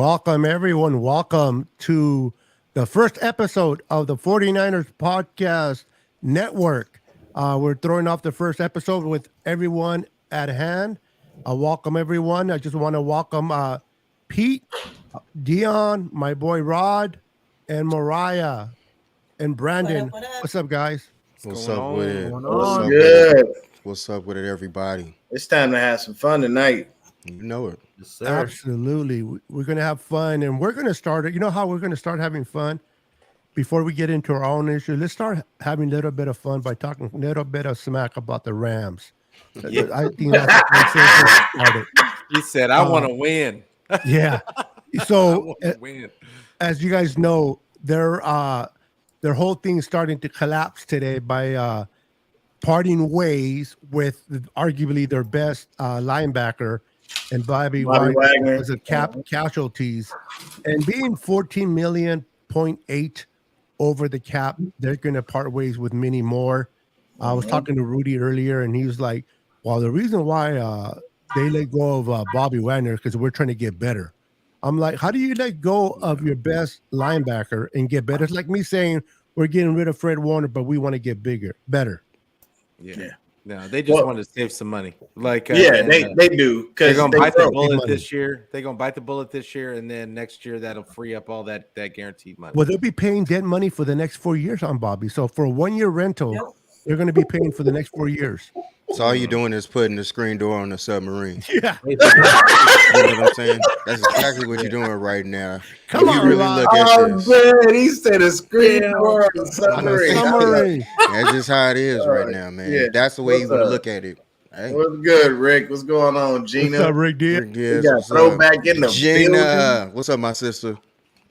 Welcome, everyone. Welcome to the first episode of the 49ers Podcast Network. We're throwing off the first episode with everyone at hand. Welcome, everyone. I just want to welcome Pete, Dion, my boy Rod, and Mariah, and Brandon. What up? What's up, guys? What's up with it? What's good? What's up with it, everybody? It's time to have some fun tonight. You know it. Yes, sir. Absolutely. We're going to have fun, and we're going to start it. You know how we're going to start having fun? Before we get into our own issue, let's start having a little bit of fun by talking a little bit of smack about the Rams. Yeah. I think that's He said, I want to win. Yeah. So, win. as you guys know, their whole thing is starting to collapse today by parting ways with arguably their best linebacker and Bobby Wagner was a casualties, and being 14.8 million over the cap, they're going to part ways with many more. I was talking to Rudy earlier, and he was like, "Well, the reason why they let go of Bobby Wagner is because we're trying to get better." I'm like, "How do you let go of your best linebacker and get better?" It's like me saying we're getting rid of Fred Warner, but we want to get better. Yeah. No, they just want to save some money. Like they do because they're gonna bite the bullet money this year. They're gonna bite the bullet this year, and then next year that'll free up all that guaranteed money. Well, they'll be paying dead money for the next 4 years on Bobby. So for a 1 year rental, they're going to be paying for the next 4 years. So all you're doing is putting the screen door on the submarine. Yeah. You know what I'm saying? That's exactly what you're doing right now. Come on, you really Rob. look at this. Man, he said a screen door on the submarine. Submarine. That's just how it is right now, man. Yeah. That's the way you What's want to up? look at it. Hey. What's good, Rick? What's going on, Gina? What's up, Rick D? Rick Diaz, We got what's up? throwback in the Gina, what's up, my sister?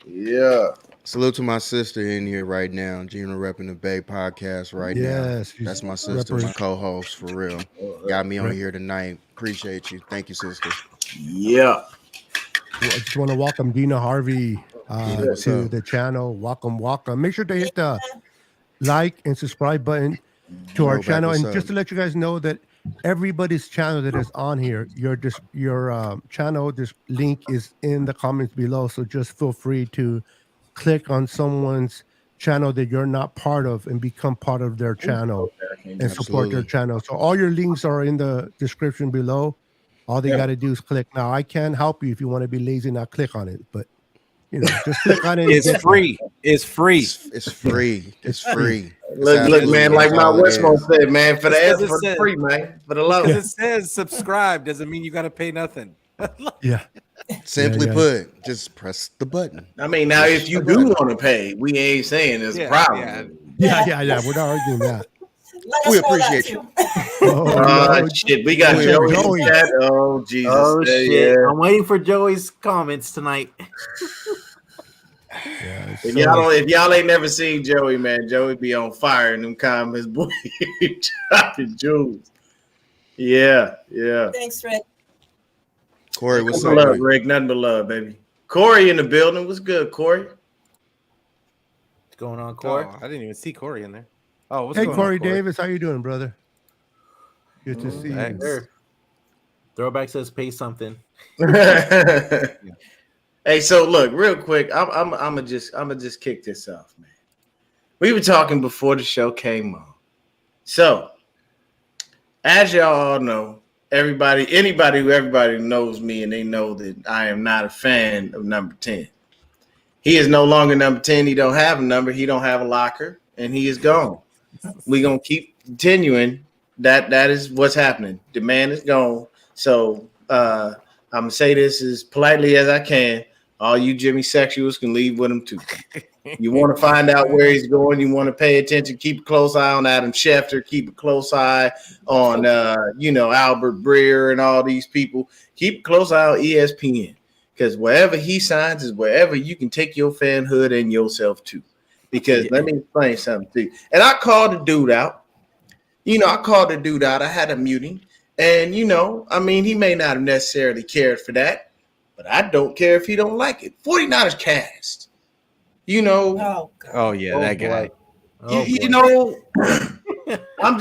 Yeah. Salute to my sister in here right now. Gina repping the Bay podcast right now. Yes. That's my sister, my co-host, for real. Got me on here tonight. Appreciate you. Thank you, sister. Yeah. I just want to welcome Dina Harvey what's to up? the channel. Welcome. Make sure to hit the like and subscribe button to our Roll back, channel. what's And up? just to let you guys know that everybody's channel that is on here, your channel, this link is in the comments below. So just feel free to click on someone's channel that you're not part of and become part of their channel and support their Absolutely. channel. So all your links are in the description below. All they got to do is click. Now I can help you if you want to be lazy and not click on it, but just click on it. and It's get free. It's free. It's free. It's free. Look, man, like my Westmore said, man, for the That's answer what for it the said. free, man, for the love. Because it says subscribe doesn't mean you got to pay nothing. Yeah. Simply Yeah. put, just press the button. I mean, now if you do want to pay, we ain't saying there's a problem. Yeah. We're not arguing that. We appreciate you. Oh, Shit, we got Joey. Joey. in chat. Oh, Jesus. Oh Yeah, shit! yeah. I'm waiting for Joey's comments tonight. yeah, If y'all ain't never seen Joey, man, Joey be on fire in them comments, boy. Dropping jewels. Yeah. Thanks, Rick. Corey, what's Nothing but up? love, Rick. Nothing but love, baby. Corey in the building. What's good, Corey? What's going on, Corey? Oh, I didn't even see Corey in there. Oh, what's hey, going Corey on, Corey? Davis, how you doing, brother? Good to see you. thanks. Sure. Throwback says pay something. Hey, so look, real quick, I'm just kick this off, man. We were talking before the show came on. So, as y'all all know, anybody who knows me and they know that I am not a fan of number 10. He is no longer number 10. He don't have a number. He don't have a locker, and he is gone. We're gonna keep continuing. That is what's happening. The man is gone. So I'm gonna say this as politely as I can. All you Jimmy sexuals can leave with him too. You want to find out where he's going. You want to pay attention. Keep a close eye on Adam Schefter. Keep a close eye on Albert Breer and all these people. Keep a close eye on ESPN, because wherever he signs is wherever you can take your fanhood and yourself to. Because let me explain something to you. And I called the dude out. I had a muting. And, he may not have necessarily cared for that, but I don't care if he don't like it. 49ers cast. Oh, God. Oh, yeah, that guy. I'm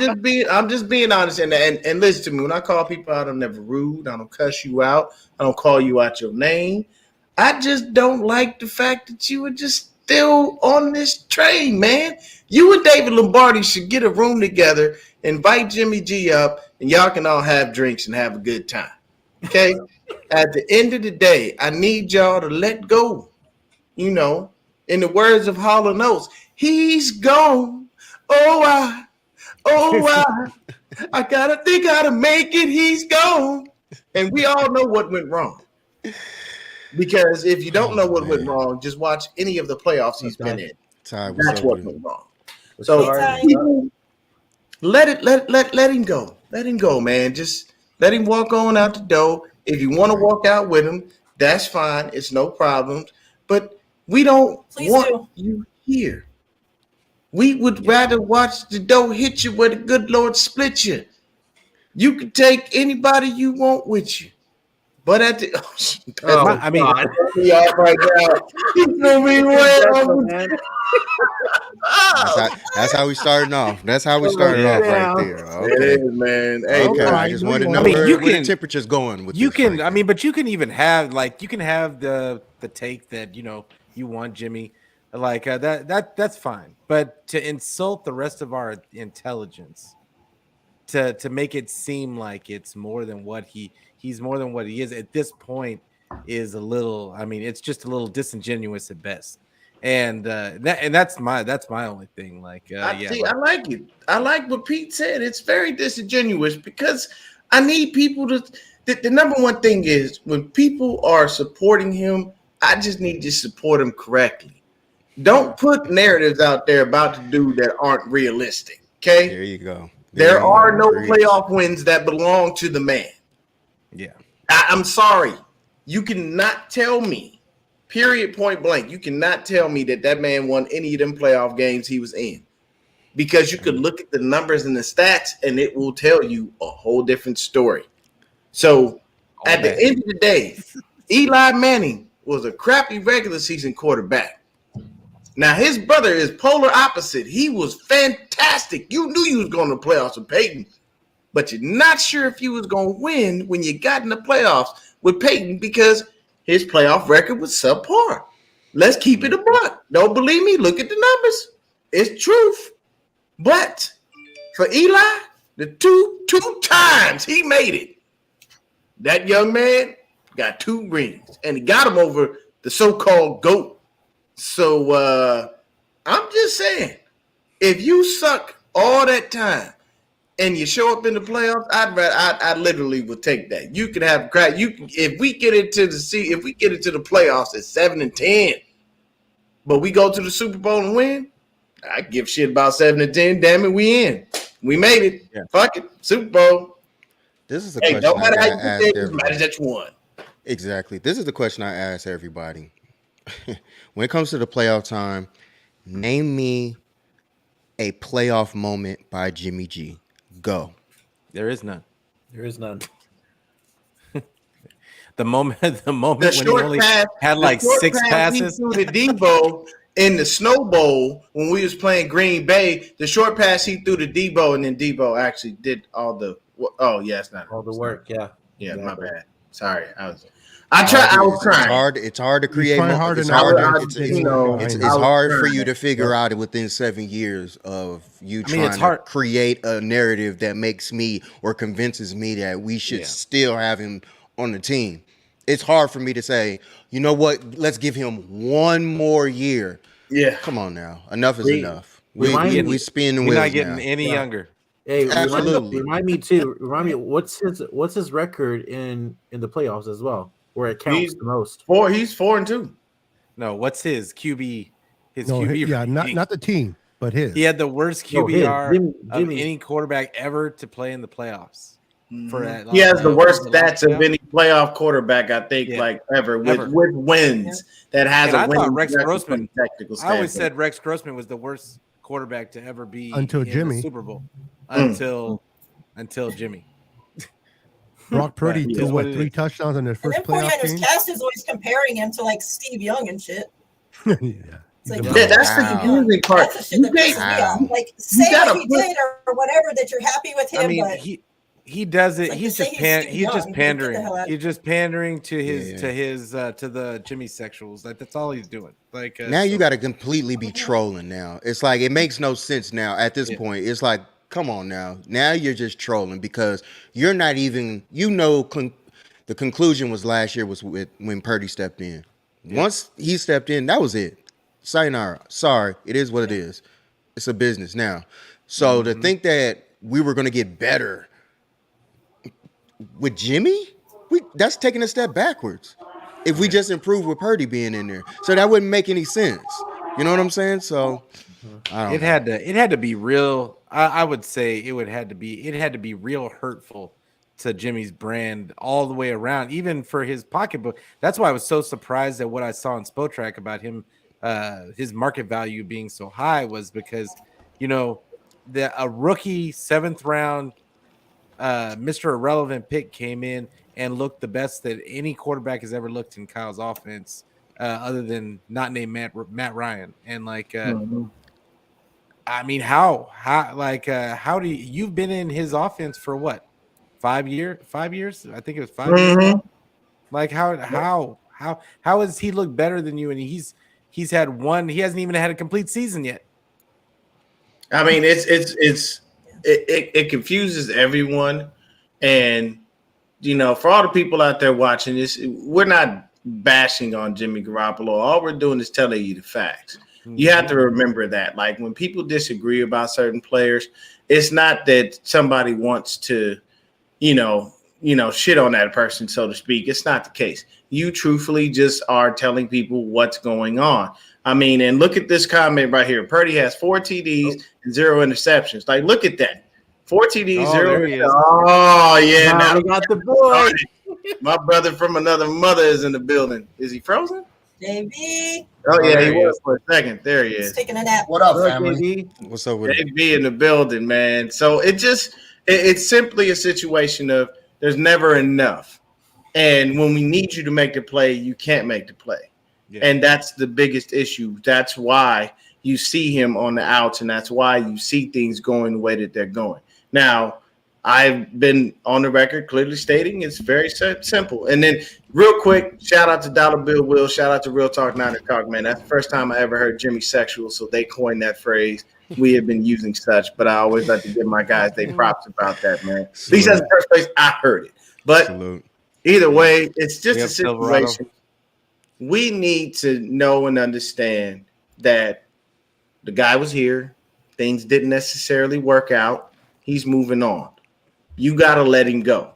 just being honest. And listen to me. When I call people out, I'm never rude. I don't cuss you out. I don't call you out your name. I just don't like the fact that you were just still on this train, man. You and David Lombardi should get a room together, invite Jimmy G up, and y'all can all have drinks and have a good time. Okay? At the end of the day, I need y'all to let go. You know, in the words of Hall & Oates, he's gone. I gotta think how to make it. He's gone. And we all know what went wrong. Because if you don't know what went wrong, just watch any of the playoffs he's been in. That's what went wrong. So let him go. Let him go, man. Just let him walk on out the door. If you want to walk out with him, that's fine. It's no problem. But we don't want you here. We would rather watch the door hit you where the good Lord split you. You can take anybody you want with you. But at the I mean, right now, you feel me? That's how we starting off. That's how we started off right there. Okay, it is, man. Hey, okay. I just wanted to know where the temperature's going with you this can. right I mean, but you can even have like you can have the take that you want Jimmy, like that's fine. But to insult the rest of our intelligence, to make it seem like it's more than what he's more than what he is at this point is a little. I mean, it's just a little disingenuous at best. And that's my only thing. Like, I like it. I like what Pete said. It's very disingenuous because I need people to. The number one thing is when people are supporting him, I just need to support him correctly. Don't put narratives out there about the dude that aren't realistic. Okay, there you go. There are no playoff wins that belong to the man. Yeah, I'm sorry. You cannot tell me, period, point blank, you cannot tell me that man won any of them playoff games he was in. Because you could look at the numbers and the stats, and it will tell you a whole different story. So, at the end of the day, Eli Manning was a crappy regular season quarterback. Now, his brother is polar opposite. He was fantastic. You knew you was going to the playoffs with Peyton, but you're not sure if you was going to win when you got in the playoffs with Peyton because his playoff record was subpar. Let's keep it a buck. Don't believe me? Look at the numbers. It's truth. But for Eli, the two times he made it, that young man got 2 rings, and he got him over the so-called GOAT. So I'm just saying, if you suck all that time and you show up in the playoffs, I literally would take that. You could have crack. If we get into the playoffs at 7-10, but we go to the Super Bowl and win, I give shit about 7-10. Damn it, we in. We made it. Yeah. Fuck it, Super Bowl. This is the question. No matter how you think, it matters that you won. Exactly. This is the question I ask everybody. When it comes to the playoff time, name me a playoff moment by Jimmy G. Go. There is none. There is none. The moment when he only had like 6 passes. He threw to Debo in the Snow Bowl when we was playing Green Bay. The short pass he threw to Debo, and then Debo actually did all the. Oh yeah, it's not all the work. Yeah, my bad. Sorry, I was trying. It's hard to create. It's hard for you to figure out within 7 years of you trying to create a narrative that makes me or convinces me that we should still have him on the team. It's hard for me to say, you know what? Let's give him 1 more year. Yeah, come on now. Enough is enough. We spinning wheels. We're not getting any younger. Hey, remind me what's his record in the playoffs as well, where it counts the most. He's 4-2. No, what's his QB? QB. Yeah, not the team, but his. He had the worst QBR of any quarterback ever to play in the playoffs. He has the worst stats of any playoff quarterback, I think, ever with wins that has a win. I thought Rex Grossman. I always said Rex Grossman was the worst quarterback to ever be until Jimmy the Super Bowl. Until Jimmy. Brock Purdy threw 3 touchdowns in their first playoff game. Cast is always comparing him to like Steve Young and shit. Yeah. That's the confusing part. That's the shit that pisses me off. Like, say what he did or whatever, that you're happy with him, but he does it. Like He's to just say he's he's just young, get the pandering. hell out of He's just pandering to his Yeah. to the Jimmy sexuals. Like that's all he's doing. Like Now you so- got to completely be trolling now. It's like it makes no sense now at this Yeah. point. It's like, come on now. Now you're just trolling because you're not even, the conclusion was last year was with when Purdy stepped in. Once he stepped in, that was it. Sayonara. Sorry, it is what it is. It's a business now. So to think that we were going to get better with Jimmy, that's taking a step backwards. If we just improve with Purdy being in there, so that wouldn't make any sense. You know what I'm saying? So I don't know. it had to be real. I would say it had to be real hurtful to Jimmy's brand all the way around, even for his pocketbook. That's why I was so surprised at what I saw in Spotrac about him, his market value being so high, was because a rookie 7th round Mr. Irrelevant pick came in and looked the best that any quarterback has ever looked in Kyle's offense, other than not named Matt Ryan. And I mean, how do you've been in his offense for what? 5 years? I think it was 5 years. Like how has he looked better than you? And he's had one. He hasn't even had a complete season yet. I mean, it confuses everyone, and for all the people out there watching this, we're not bashing on Jimmy Garoppolo. All we're doing is telling you the facts. You have to remember that. Like when people disagree about certain players, it's not that somebody wants to, shit on that person, so to speak. It's not the case. You truthfully just are telling people what's going on. I mean, and look at this comment right here. Purdy has 4 TDs and 0 interceptions. Like, look at that. 4 TDs, 0. Oh, yeah. Now we got the boy. My brother from another mother is in the building. Is he frozen? JB. Oh, yeah, he was for a second. There he He's is. taking a nap. What up, family? What's up with it? JB in the building, man. So it's simply a situation of there's never enough. And when we need you to make the play, you can't make the play. Yeah. And that's the biggest issue. That's why you see him on the outs, and that's why you see things going the way that they're going. Now, I've been on the record clearly stating it's very simple. And then real quick, shout out to Dollar Bill Will. Shout out to Real Talk Niner Talk, man. That's the first time I ever heard Jimmy sexual, so they coined that phrase. We have been using such, but I always like to give my guys their props about that, man. At least that's the first place I heard it. But either way, it's just a situation. We need to know and understand that the guy was here. Things didn't necessarily work out. He's moving on. You got to let him go.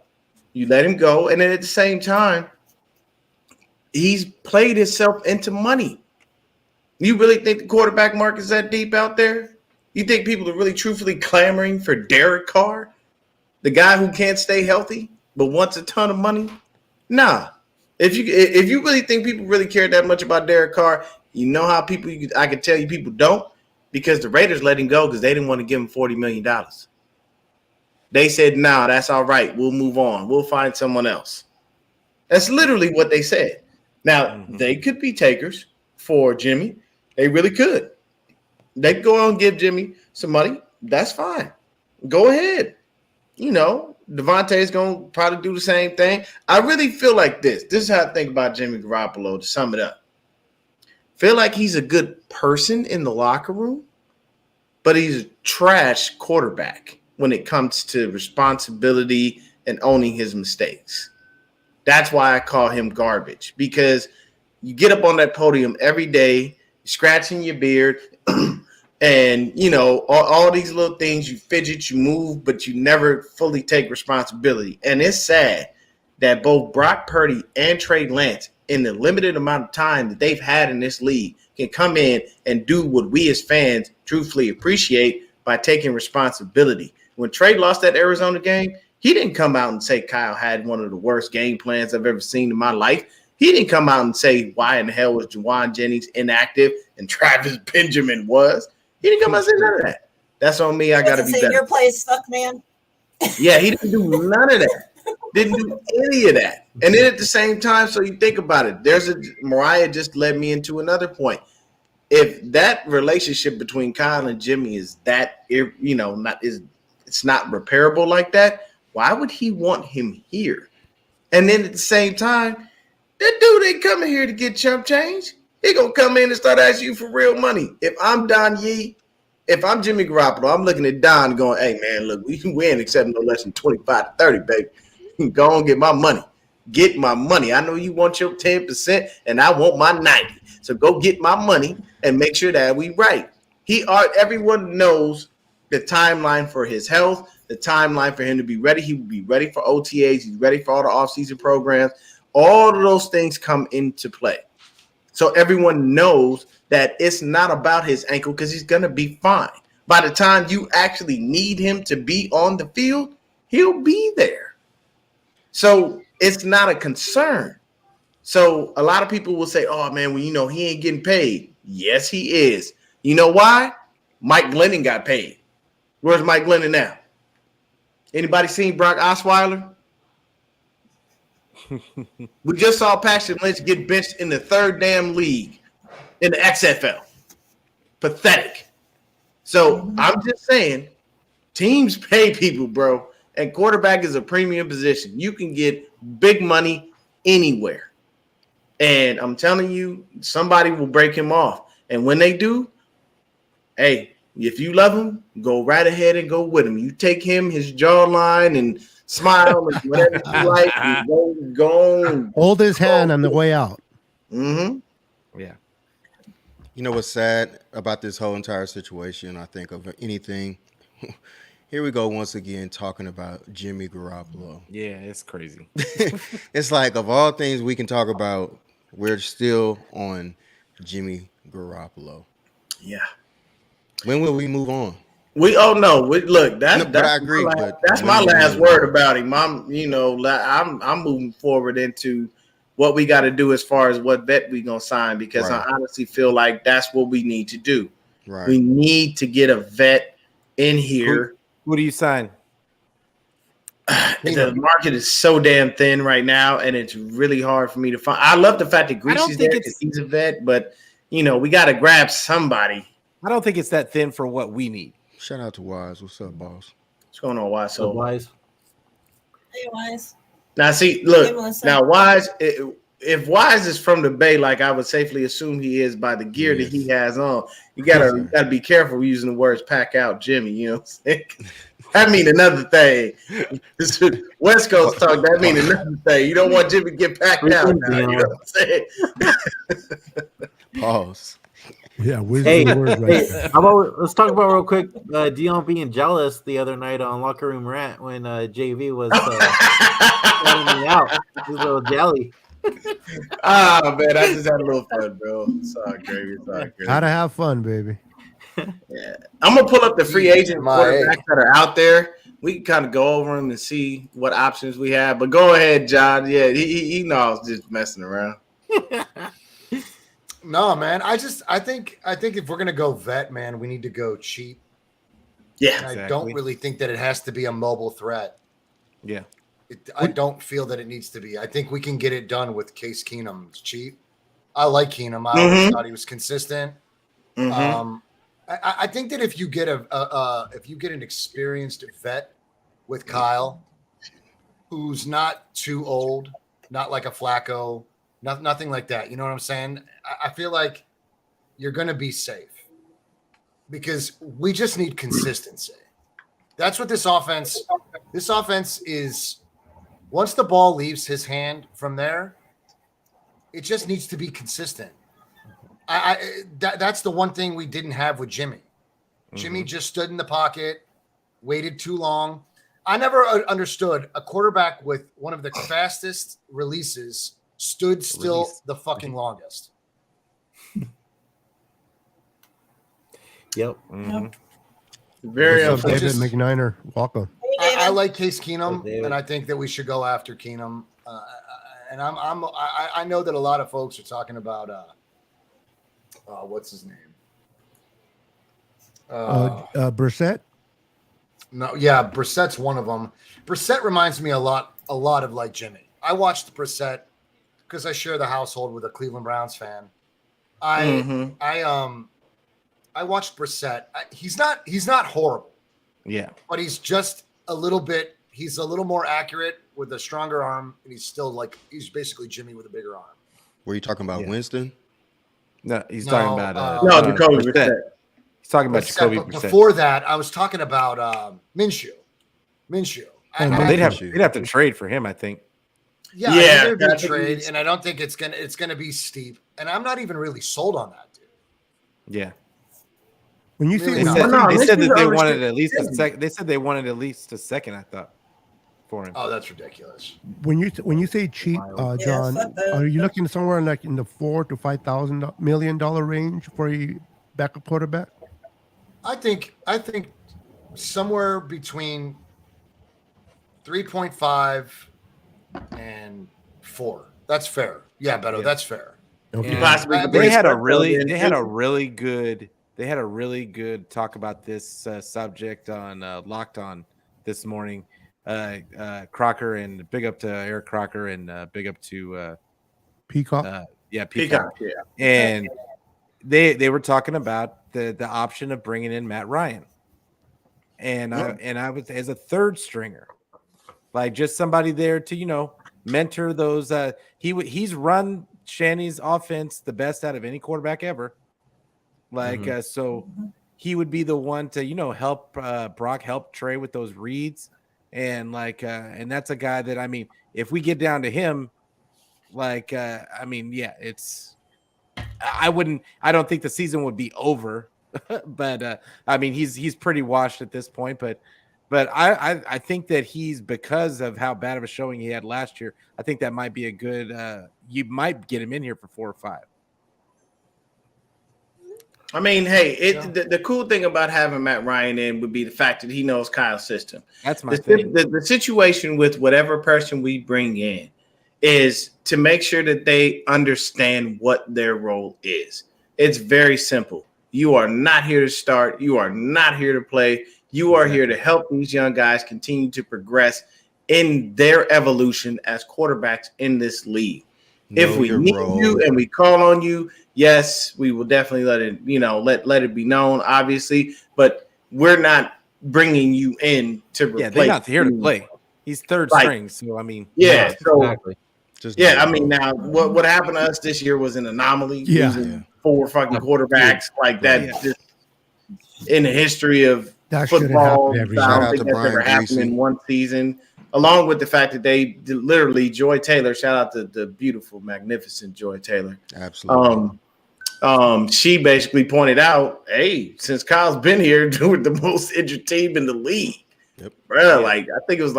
You let him go. And then at the same time, he's played himself into money. You really think the quarterback market is that deep out there? You think people are really truthfully clamoring for Derek Carr, the guy who can't stay healthy but wants a ton of money? Nah. If you really think people really care that much about Derek Carr, you know how I can tell you people don't, because the Raiders let him go because they didn't want to give him $40 million. They said, nah, that's all right. We'll move on. We'll find someone else. That's literally what they said. Now, they could be takers for Jimmy. They really could. They could go on and give Jimmy some money. That's fine. Go ahead. Devontae is going to probably do the same thing. I really feel like this. This is how I think about Jimmy Garoppolo, to sum it up. Feel like he's a good person in the locker room, but he's a trash quarterback when it comes to responsibility and owning his mistakes. That's why I call him garbage, because you get up on that podium every day, scratching your beard, and, all these little things, you fidget, you move, but you never fully take responsibility. And it's sad that both Brock Purdy and Trey Lance, in the limited amount of time that they've had in this league, can come in and do what we as fans truthfully appreciate by taking responsibility. When Trey lost that Arizona game, he didn't come out and say Kyle had one of the worst game plans I've ever seen in my life. He didn't come out and say why in the hell was Juwan Jennings inactive and Travis Benjamin was. He didn't come out and say none of that. That's on me. I got to be better. Your plays suck, man. Yeah, he didn't do none of that. Didn't do any of that. And then at the same time, so you think about it, Mariah just led me into another point. If that relationship between Kyle and Jimmy is that, it's not repairable like that, Why would he want him here? And then at the same time, that dude ain't coming here to get chump change. He gonna come in and start asking you for real money. If I'm Don Yee, if I'm Jimmy Garoppolo, I'm looking at Don going, hey, man, look, we ain't accepting no less than 25 to 30, baby. Go on, get my money. Get my money. I know you want your 10%, and I want my 90. So go get my money and make sure that we right. Everyone knows the timeline for his health, the timeline for him to be ready. He will be ready for OTAs. He's ready for all the offseason programs. All of those things come into play. So everyone knows that it's not about his ankle because he's going to be fine. By the time you actually need him to be on the field, he'll be there. So it's not a concern. So a lot of people will say, oh, man, well, he ain't getting paid. Yes, he is. You know why? Mike Glennon got paid. Where's Mike Glennon now? Anybody seen Brock Osweiler? We just saw Paxton Lynch get benched in the third damn league in the XFL. Pathetic. So I'm just saying, teams pay people, bro. And quarterback is a premium position. You can get big money anywhere. And I'm telling you, somebody will break him off. And when they do, hey, if you love him, go right ahead and go with him. You take him, his jawline, and smile and whatever you like. And go. Hold his hand on the way out. Mm-hmm. Yeah. You know what's sad about this whole entire situation? I think of anything. Here we go once again talking about Jimmy Garoppolo. Yeah, it's crazy. It's like of all things we can talk about, we're still on Jimmy Garoppolo. Yeah. When will we move on? Look, that's I agree. That's my last word about him. I'm moving forward into what we got to do as far as what vet we gonna sign because I honestly feel like that's what we need to do. Right. We need to get a vet in here. Who do you sign? The market is so damn thin right now, and it's really hard for me to find. I love the fact that Greasy's there because he's a vet, but we got to grab somebody. I don't think it's that thin for what we need. Shout out to Wise. What's up, boss? What's going on, Wise? So Wise. Hey, Wise. Now, see, look. Now, Wise. If Wise is from the Bay, like I would safely assume he is by the gear that he has on, you gotta be careful using the words "pack out, Jimmy." You know what I'm saying? That mean another thing. West Coast talk. That mean another thing. You don't want Jimmy to get packed out. Now, you know what I'm saying? Pause. Yeah, hey, let's talk about real quick. Dion being jealous the other night on Locker Room Rant when JV was shouting me out. He was a little jelly. Man, I just had a little fun, bro. Sorry, Gravy. Gotta have fun, baby. Yeah, I'm gonna pull up the free agent quarterbacks that are out there. We can kind of go over them and see what options we have. But go ahead, John. Yeah, he knows just messing around. No, man. I think if we're gonna go vet, man, we need to go cheap. Yeah, exactly. I don't really think that it has to be a mobile threat. Yeah, I don't feel that it needs to be. I think we can get it done with Case Keenum. It's cheap. I like Keenum. I always thought he was consistent. I think that if you get an experienced vet with Kyle, who's not too old, not like a Flacco. Nothing like that. You know what I'm saying? I feel like you're going to be safe because we just need consistency. That's what this offense is. Once the ball leaves his hand from there, it just needs to be consistent. That's the one thing we didn't have with Jimmy. Jimmy just stood in the pocket, waited too long. I never understood a quarterback with one of the fastest releases stood still the fucking longest. Yep. Very David McNiner. Welcome. I like Case Keenum, and I think that we should go after Keenum. And I know that a lot of folks are talking about what's his name? Brissett. No, yeah, Brissett's one of them. Brissett reminds me a lot of like Jimmy. I watched Brissett because I share the household with a Cleveland Browns fan. I watched Brissett. He's not horrible. Yeah, but he's just a little bit. he's a little more accurate with a stronger arm, and he's basically Jimmy with a bigger arm. Were you talking about Winston? No, he's No, talking about No, Jacoby Brissett. Brissett. He's talking about But Jacoby but Brissett. before that, I was talking about Minshew. They'd have to trade for him, I think. Yeah, Yeah, I think there'd be a that's- trade, and I don't think it's gonna be steep. And I'm not even really sold on that, dude. Yeah. When you Really say They not. said, No, they this said is that they unrestricted wanted at least a season. second. They said they wanted at least a second, I thought, for him. Oh, that's ridiculous. when you say cheap, Yeah, John, fuck that. are you looking somewhere like in the $4 to $5,000 million range for a backup quarterback? I think somewhere between 3.5 and 4. That's fair. Yeah, Beto, Yeah. that's fair. Okay. And Possibly They bring they had a Sweat really in, they had too. a really good talk about this subject on Locked On this morning. Crocker, and big up to Eric Crocker, and big up to Peacock. Peacock. Peacock, yeah. And they were talking about the option of bringing in Matt Ryan, and I was as a third stringer, like just somebody there to mentor those. He's run Shanny's offense the best out of any quarterback ever. Like so, he would be the one to help Brock, help Trey with those reads, and and that's a guy that if we get down to him, it's. I don't think the season would be over, but he's pretty washed at this point. But I think that he's, because of how bad of a showing he had last year, I think that might be a good. You might get him in here for 4 or 5. Hey, the cool thing about having Matt Ryan in would be the fact that he knows Kyle's system. That's my thing. The situation with whatever person we bring in is to make sure that they understand what their role is. It's very simple. You are not here to start. You are not here to play. You are here to help these young guys continue to progress in their evolution as quarterbacks in this league. If we need you and we call on you, yes, we will definitely let it, let it be known, obviously. But we're not bringing you in to replace. Yeah, they're not here to play. He's third string, so yeah. So Exactly. now what happened to us this year was an anomaly. Yeah. Losing 4 fucking quarterbacks like that, just in the history of That shouldn't football. happen every I Shout don't out think to that's Brian ever happened Greasy. in one season. Along with the fact that they literally, Joy Taylor, shout out to the beautiful, magnificent Joy Taylor. Absolutely. She basically pointed out, hey, since Kyle's been here, we're the most injured team in the league. Yep. Bro, I think it was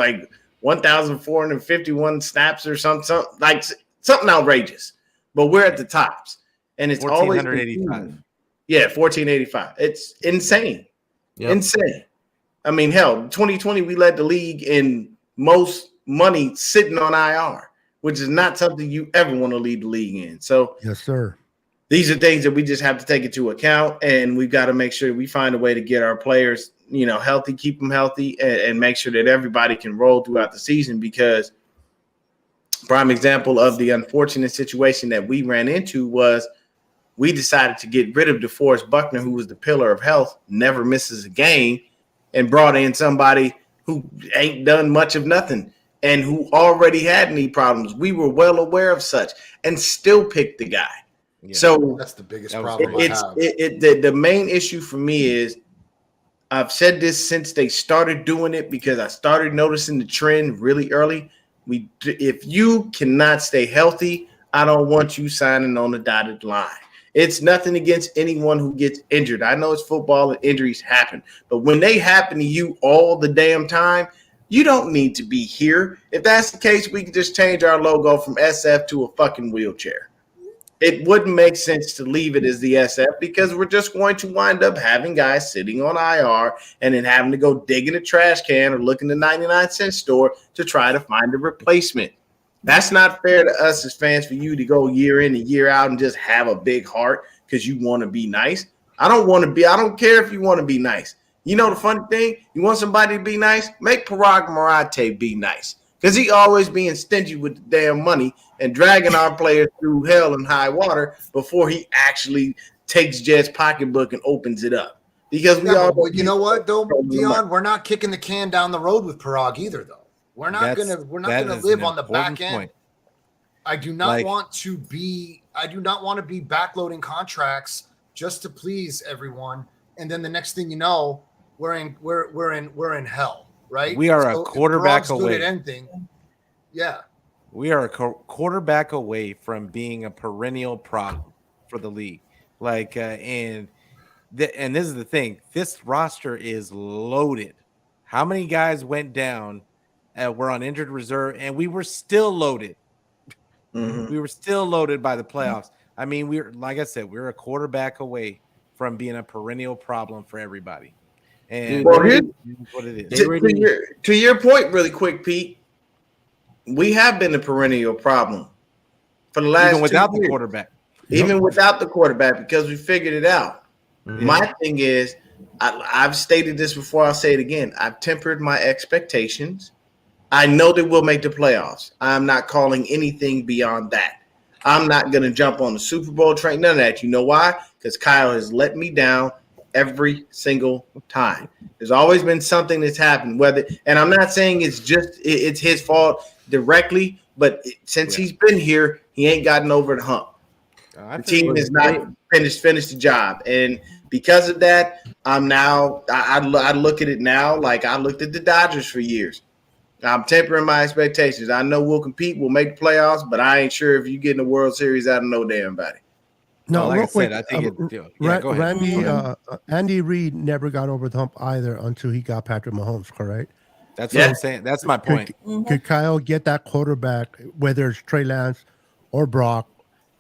1,451 snaps or something outrageous. But we're at the tops. And it's always 1,485. Yeah, 1,485. It's insane. Yep. Insane. Hell, 2020, we led the league in most money sitting on IR, which is not something you ever want to lead the league in. So Yes, sir. these are things that we just have to take into account, and we've got to make sure we find a way to get our players, healthy, keep them healthy, and make sure that everybody can roll throughout the season. Because prime example of the unfortunate situation that we ran into was we decided to get rid of DeForest Buckner, who was the pillar of health, never misses a game, and brought in somebody who ain't done much of nothing and who already had knee problems. We were well aware of such and still picked the guy. Yeah. So That's the biggest That was problem I it's have. the main issue for me is I've said this since they started doing it, because I started noticing the trend really early. If you cannot stay healthy, I don't want you signing on the dotted line. It's nothing against anyone who gets injured. I know it's football and injuries happen, but when they happen to you all the damn time, you don't need to be here. If that's the case, we can just change our logo from SF to a fucking wheelchair. It wouldn't make sense to leave it as the SF, because we're just going to wind up having guys sitting on IR and then having to go dig in a trash can or look in the 99-cent store to try to find a replacement. That's not fair to us as fans for you to go year in and year out and just have a big heart because you want to be nice. I don't care if you want to be nice. You know the funny thing? You want somebody to be nice? Make Parag Marate be nice, because he always being stingy with the damn money and dragging our players through hell and high water before he actually takes Jed's pocketbook and opens it up. Because You know what, though, Dion? We're not kicking the can down the road with Parag either, though. We're not gonna live on the back end. I do not want to be backloading contracts just to please everyone, and then the next thing you know, we're in hell, right? We are a quarterback away. Good at anything. Yeah, we are a quarterback away from being a perennial problem for the league. And this is the thing: this roster is loaded. How many guys went down? Were on injured reserve, and we were still loaded. Mm-hmm. We were still loaded by the playoffs. I mean, like I said, we're a quarterback away from being a perennial problem for everybody. And here's what it is. To your point, really quick, Pete. We have been a perennial problem for the last even without 2 years. The quarterback. Even without the quarterback, because we figured it out. Mm-hmm. My thing is, I've stated this before. I'll say it again. I've tempered my expectations. I know that we'll make the playoffs. I'm not calling anything beyond that. I'm not going to jump on the Super Bowl train. None of that. You know why? Because Kyle has let me down every single time. There's always been something that's happened. And I'm not saying it's his fault directly, but since he's been here, he ain't gotten over the hump. The team has not finished the job, and because of that, I'm now. I look at it now like I looked at the Dodgers for years. I'm tempering my expectations. I know we'll compete, we'll make the playoffs, but I ain't sure if you get in the World Series out of no damn body. No, like real quick, I think Andy Reid never got over the hump either until he got Patrick Mahomes, correct? That's what I'm saying. That's my point. Could Kyle get that quarterback, whether it's Trey Lance or Brock?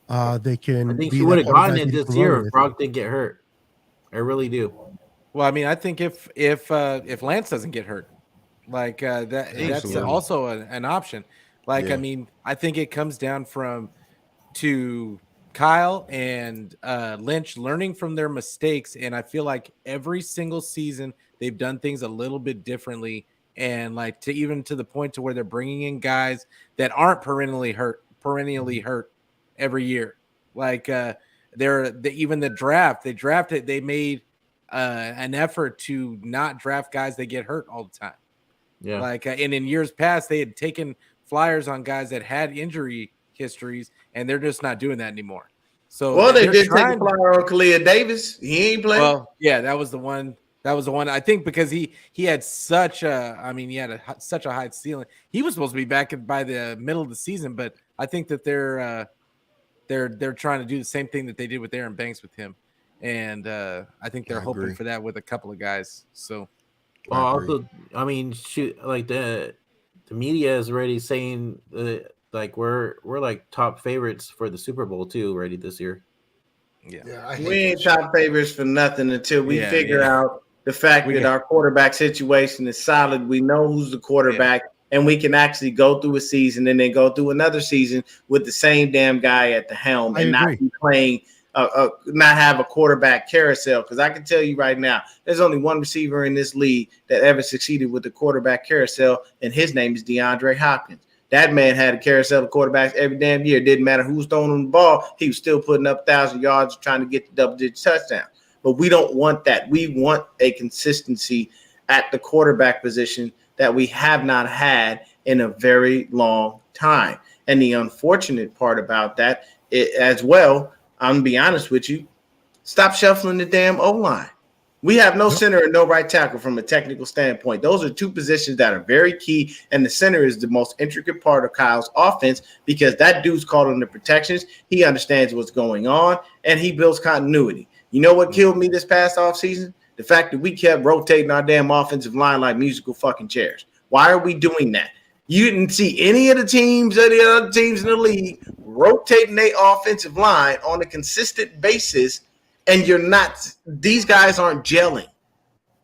They can. I think he would have gotten it this year if Brock didn't get hurt. I really do. Well, I mean, I think if Lance doesn't get hurt, that's also an option. I mean, I think it comes down to Kyle and Lynch learning from their mistakes, and I feel like every single season they've done things a little bit differently, and to the point to where they're bringing in guys that aren't perennially hurt every year. Even the draft, they made an effort to not draft guys that get hurt all the time. Yeah. And in years past, they had taken flyers on guys that had injury histories, and they're just not doing that anymore. So they did take a flyer on Khalil Davis. He ain't playing. Well, yeah, that was the one. I think because he had such a high ceiling. He was supposed to be back by the middle of the season, but I think that they're trying to do the same thing that they did with Aaron Banks with him, and I think they're hoping for that with a couple of guys. So, also, I mean, the media is already saying we're like top favorites for the Super Bowl too already this year. Yeah, we ain't top favorites for nothing until we figure out the fact that our quarterback situation is solid. We know who's the quarterback. Yeah. And we can actually go through a season and then go through another season with the same damn guy at the helm and not be playing, not have a quarterback carousel. Because I can tell you right now, there's only one receiver in this league that ever succeeded with the quarterback carousel, and his name is DeAndre Hopkins. That man had a carousel of quarterbacks every damn year. It didn't matter who was throwing him the ball. He was still putting up 1,000 yards trying to get the double-digit touchdowns. But we don't want that. We want a consistency at the quarterback position that we have not had in a very long time. And the unfortunate part about that as well, I'm going to be honest with you, stop shuffling the damn O-line. We have no center and no right tackle from a technical standpoint. Those are two positions that are very key, and the center is the most intricate part of Kyle's offense because that dude's called on the protections. He understands what's going on, and he builds continuity. You know what killed me this past offseason? The fact that we kept rotating our damn offensive line like musical fucking chairs. Why are we doing that? You didn't see any of the teams or the other teams in the league rotating their offensive line on a consistent basis, and these guys aren't gelling.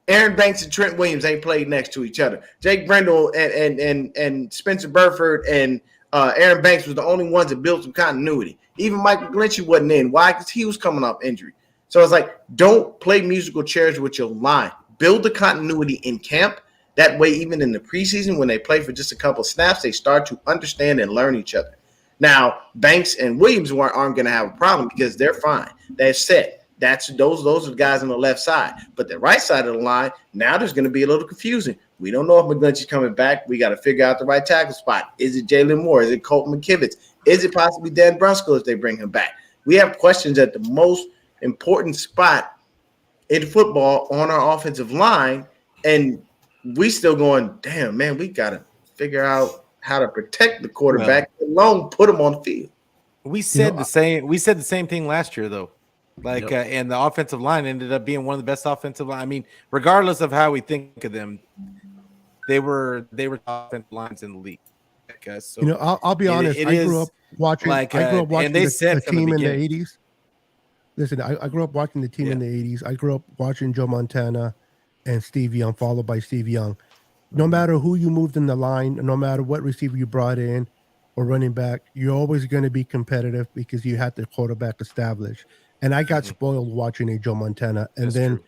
Aaron Banks and Trent Williams ain't played next to each other. Jake Brendel and Spencer Burford and Aaron Banks was the only ones that built some continuity. Even Michael Glinchey wasn't in. Why? Because he was coming off injury. So it's like, don't play musical chairs with your line. Build the continuity in camp. That way, even in the preseason, when they play for just a couple snaps, they start to understand and learn each other. Now, Banks and Williams aren't going to have a problem because they're fine. They're set. Those are the guys on the left side. But the right side of the line, now there's going to be a little confusing. We don't know if McGlinchey's coming back. We got to figure out the right tackle spot. Is it Jalen Moore? Is it Colton McKivitz? Is it possibly Dan Brunskill if they bring him back? We have questions at the most important spot in football on our offensive line, and we still going, damn, man, we got to figure out how to protect the quarterback, alone put him on the field. We said the same. We said the same thing last year, though. And the offensive line ended up being one of the best offensive line. I mean, regardless of how we think of them, they were offensive lines in the league. So I'll be honest. I grew up watching. I grew up watching the team in the '80s. Listen, I grew up watching the team in the '80s. I grew up watching Joe Montana and Steve Young, followed by Steve Young. No matter who you moved in the line, no matter what receiver you brought in or running back, you're always going to be competitive because you had the quarterback established. And I got spoiled watching a Joe Montana. And then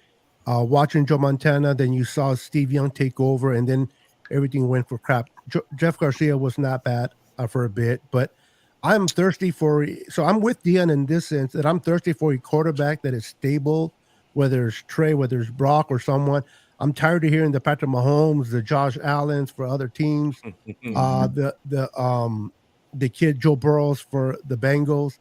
watching Joe Montana, then you saw Steve Young take over, and then everything went for crap. Jeff Garcia was not bad for a bit, but I'm thirsty so I'm with Dion in this sense that I'm thirsty for a quarterback that is stable, whether it's Trey, whether it's Brock or someone. I'm tired of hearing the Patrick Mahomes, the Josh Allens for other teams, the kid Joe Burrows for the Bengals.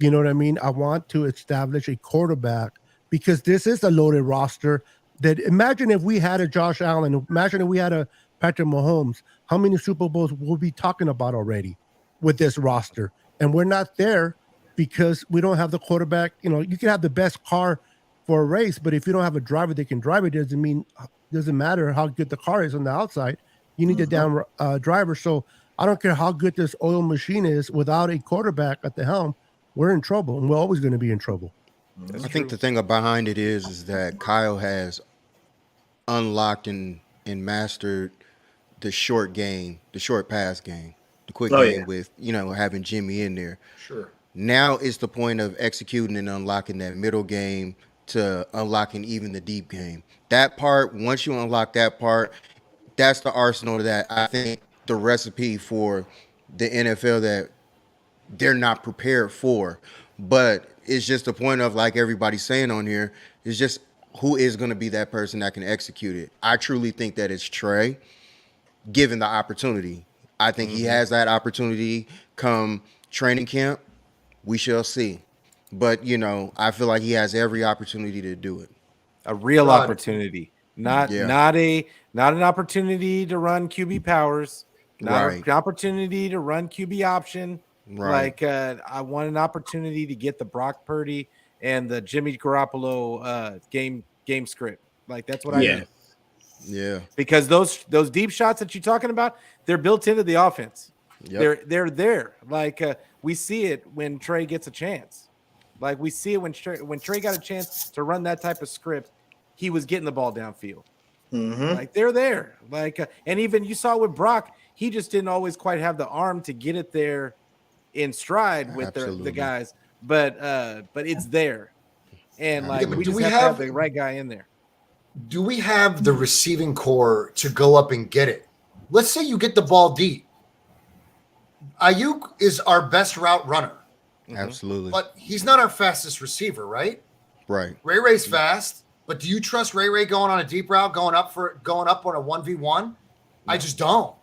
You know what I mean? I want to establish a quarterback because this is a loaded roster. That imagine if we had a Josh Allen, imagine if we had a Patrick Mahomes, how many Super Bowls we'll be talking about already with this roster. And we're not there because we don't have the quarterback. You know, you can have the best car for a race, but if you don't have a driver that can drive it, doesn't matter how good the car is on the outside. You need a damn driver. So I don't care how good this oil machine is without a quarterback at the helm, we're in trouble, and we're always going to be in trouble. I think the thing behind it is that Kyle has unlocked and mastered the short game, the short pass game, the quick game with, having Jimmy in there. Sure. Now it's the point of executing and unlocking that middle game to unlocking even the deep game. That part, once you unlock that part, that's the arsenal that I think the recipe for the NFL that they're not prepared for. But it's just the point of, like everybody's saying on here, it's just who is going to be that person that can execute it. I truly think that it's Trey, given the opportunity. I think he has that opportunity come training camp. We shall see. But, I feel like he has every opportunity to do it. A real opportunity. Not an opportunity to run QB powers, not an opportunity to run QB option. Right. I want an opportunity to get the Brock Purdy and the Jimmy Garoppolo game script. Like, that's what I need. Yeah. Because those deep shots that you're talking about, they're built into the offense. Yep. They're there. Like, we see it when Trey gets a chance. Like, we see it when Trey got a chance to run that type of script, he was getting the ball downfield. Like, they're there. Like, and even you saw with Brock, he just didn't always quite have the arm to get it there in stride with the guys. But it's there. And we just have to have the right guy in there. Do we have the receiving core to go up and get it? Let's say you get the ball deep. Ayuk is our best route runner. Absolutely. But he's not our fastest receiver, right? Right. Ray Ray's fast, but do you trust Ray Ray going on a deep route, going up on a 1v1? No. I just don't.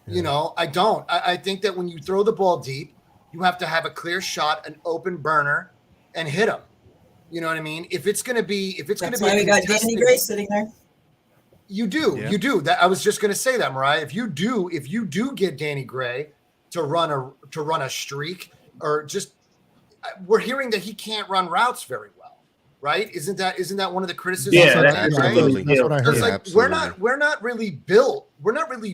Yeah. I don't. I think that when you throw the ball deep, you have to have a clear shot, an open burner, and hit him. You know what I mean? That's why we got Danny Gray sitting there. You do. That I was just going to say that, Mariah. If you do get Danny Gray to run a streak, or just, we're hearing that he can't run routes very well, right? Isn't that one of the criticisms? Yeah, that's what I heard. Like, we're not really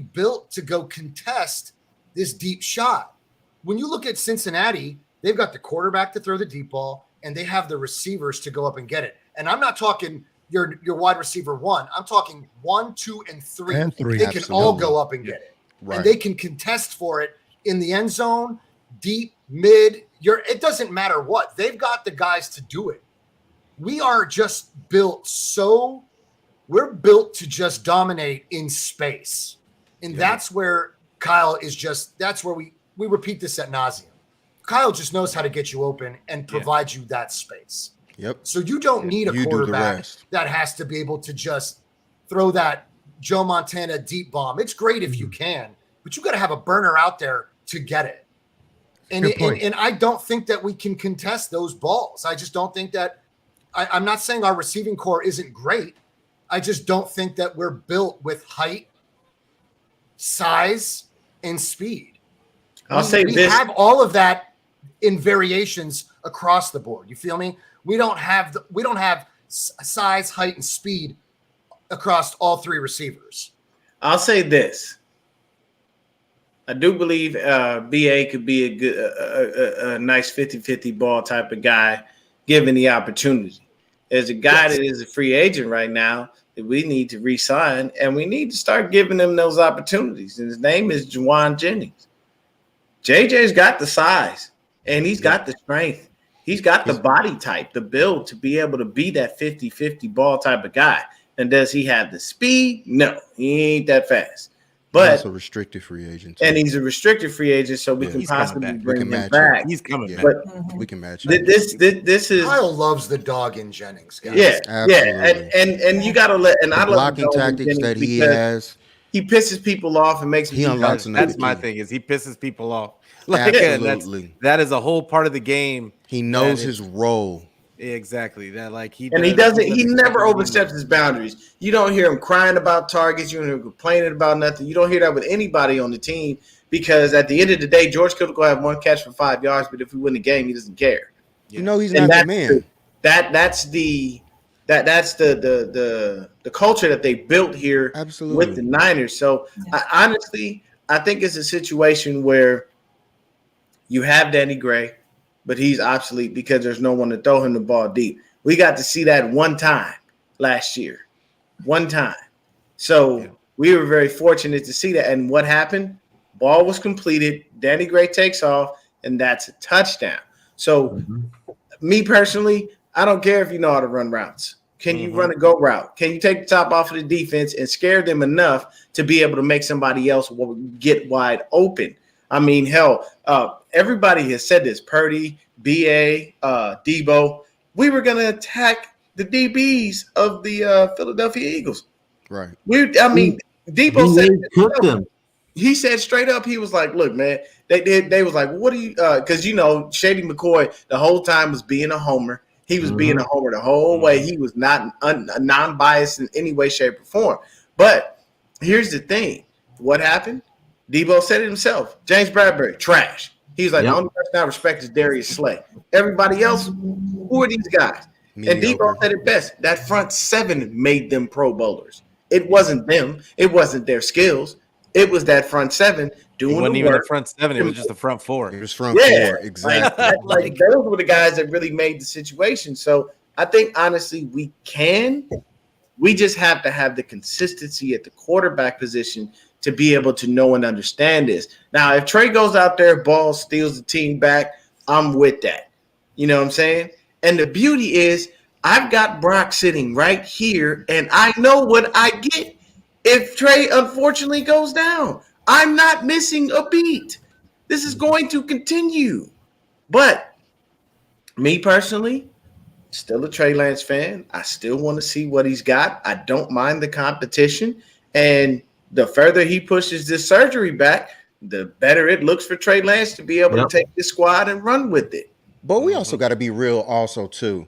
built to go contest this deep shot. When you look at Cincinnati, they've got the quarterback to throw the deep ball, and they have the receivers to go up and get it. And I'm not talking your wide receiver one. I'm talking 1, 2, and 3. They can all go up and get it. Right. And they can contest for it in the end zone, deep, mid. It doesn't matter what. They've got the guys to do it. We are just we're built to just dominate in space. And that's where Kyle is that's where we repeat this ad nauseum. Kyle just knows how to get you open and provide you that space. Yep. So you don't need a You do the quarterback rest. that has to be able to just throw that Joe Montana deep bomb. It's great if you can, but you got to have a burner out there to get it. And I don't think that we can contest those balls. I just don't think that. I'm not saying our receiving core isn't great. I just don't think that we're built with height, size, and speed. I'll say we this. have all of that in variations across the board. You feel me? We don't have size, height, and speed across all three receivers. I'll say this. I do believe BA could be a good, a nice 50-50 ball type of guy, given the opportunity. There's a guy that is a free agent right now that we need to re-sign, and we need to start giving him those opportunities. And his name is Juwan Jennings. JJ's got the size, and he's got the strength. He's got the body type, the build to be able to be that 50-50 ball type of guy. And does he have the speed? No, he ain't that fast. But he's a restricted free agent. And he's a restricted free agent, so we can possibly bring him back. He's coming back. But we can match this is Kyle loves the dog in Jennings, guys. Yeah, absolutely. And you gotta let and the I love blocking tactics that he has. He pisses people off and makes he unlocks. That's my thing is he pisses people off. Like absolutely, that is a whole part of the game. He knows his role. Exactly. That like he never oversteps his boundaries. You don't hear him crying about targets. You don't hear him complaining about nothing. You don't hear that with anybody on the team because at the end of the day, George Kittle will have one catch for 5 yards, but if we win the game, he doesn't care. You know he's not the man. That's the culture that they built here with the Niners. So I think it's a situation where you have Danny Gray, but he's obsolete because there's no one to throw him the ball deep. We got to see that one time last year. One time. So we were very fortunate to see that. And what happened? Ball was completed. Danny Gray takes off, and that's a touchdown. So me personally, I don't care if you know how to run routes. Can you run a go route? Can you take the top off of the defense and scare them enough to be able to make somebody else get wide open? I mean, hell, everybody has said this. Purdy, BA, Debo. We were going to attack the DBs of the Philadelphia Eagles. Right. Debo said he said straight up, he was like, look, man, they was like, what do you because Shady McCoy the whole time was being a homer. He was being a homer the whole way. He was not non-biased in any way, shape, or form. But here's the thing. What happened? Debo said it himself. James Bradbury, trash. He's like, the only person I respect is Darius Slay. Everybody else, who are these guys? And Debo said it best. That front seven made them Pro Bowlers. It wasn't them. It wasn't their skills. It was that front seven doing it wasn't the even work. The front seven. It was just the front four. It was front four. Exactly. Like those were the guys that really made the situation. So I think, honestly, we can. We just have to have the consistency at the quarterback position to be able to know and understand this. Now, if Trey goes out there, ball steals the team back, I'm with that. You know what I'm saying? And the beauty is I've got Brock sitting right here, and I know what I get if Trey unfortunately goes down. I'm not missing a beat. This is going to continue. But me personally, still a Trey Lance fan. I still want to see what he's got. I don't mind the competition. And the further he pushes this surgery back, the better it looks for Trey Lance to be able to take this squad and run with it. But we also got to be real also, too.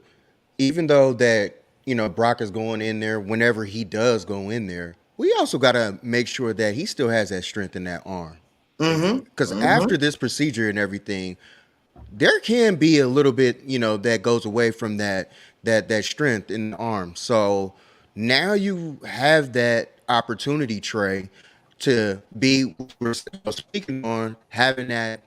Even though that, Brock is going in there whenever he does go in there, we also got to make sure that he still has that strength in that arm. Because after this procedure and everything, there can be a little bit, that goes away from that strength in the arm. So now you have that opportunity, Trey, to be speaking on having that,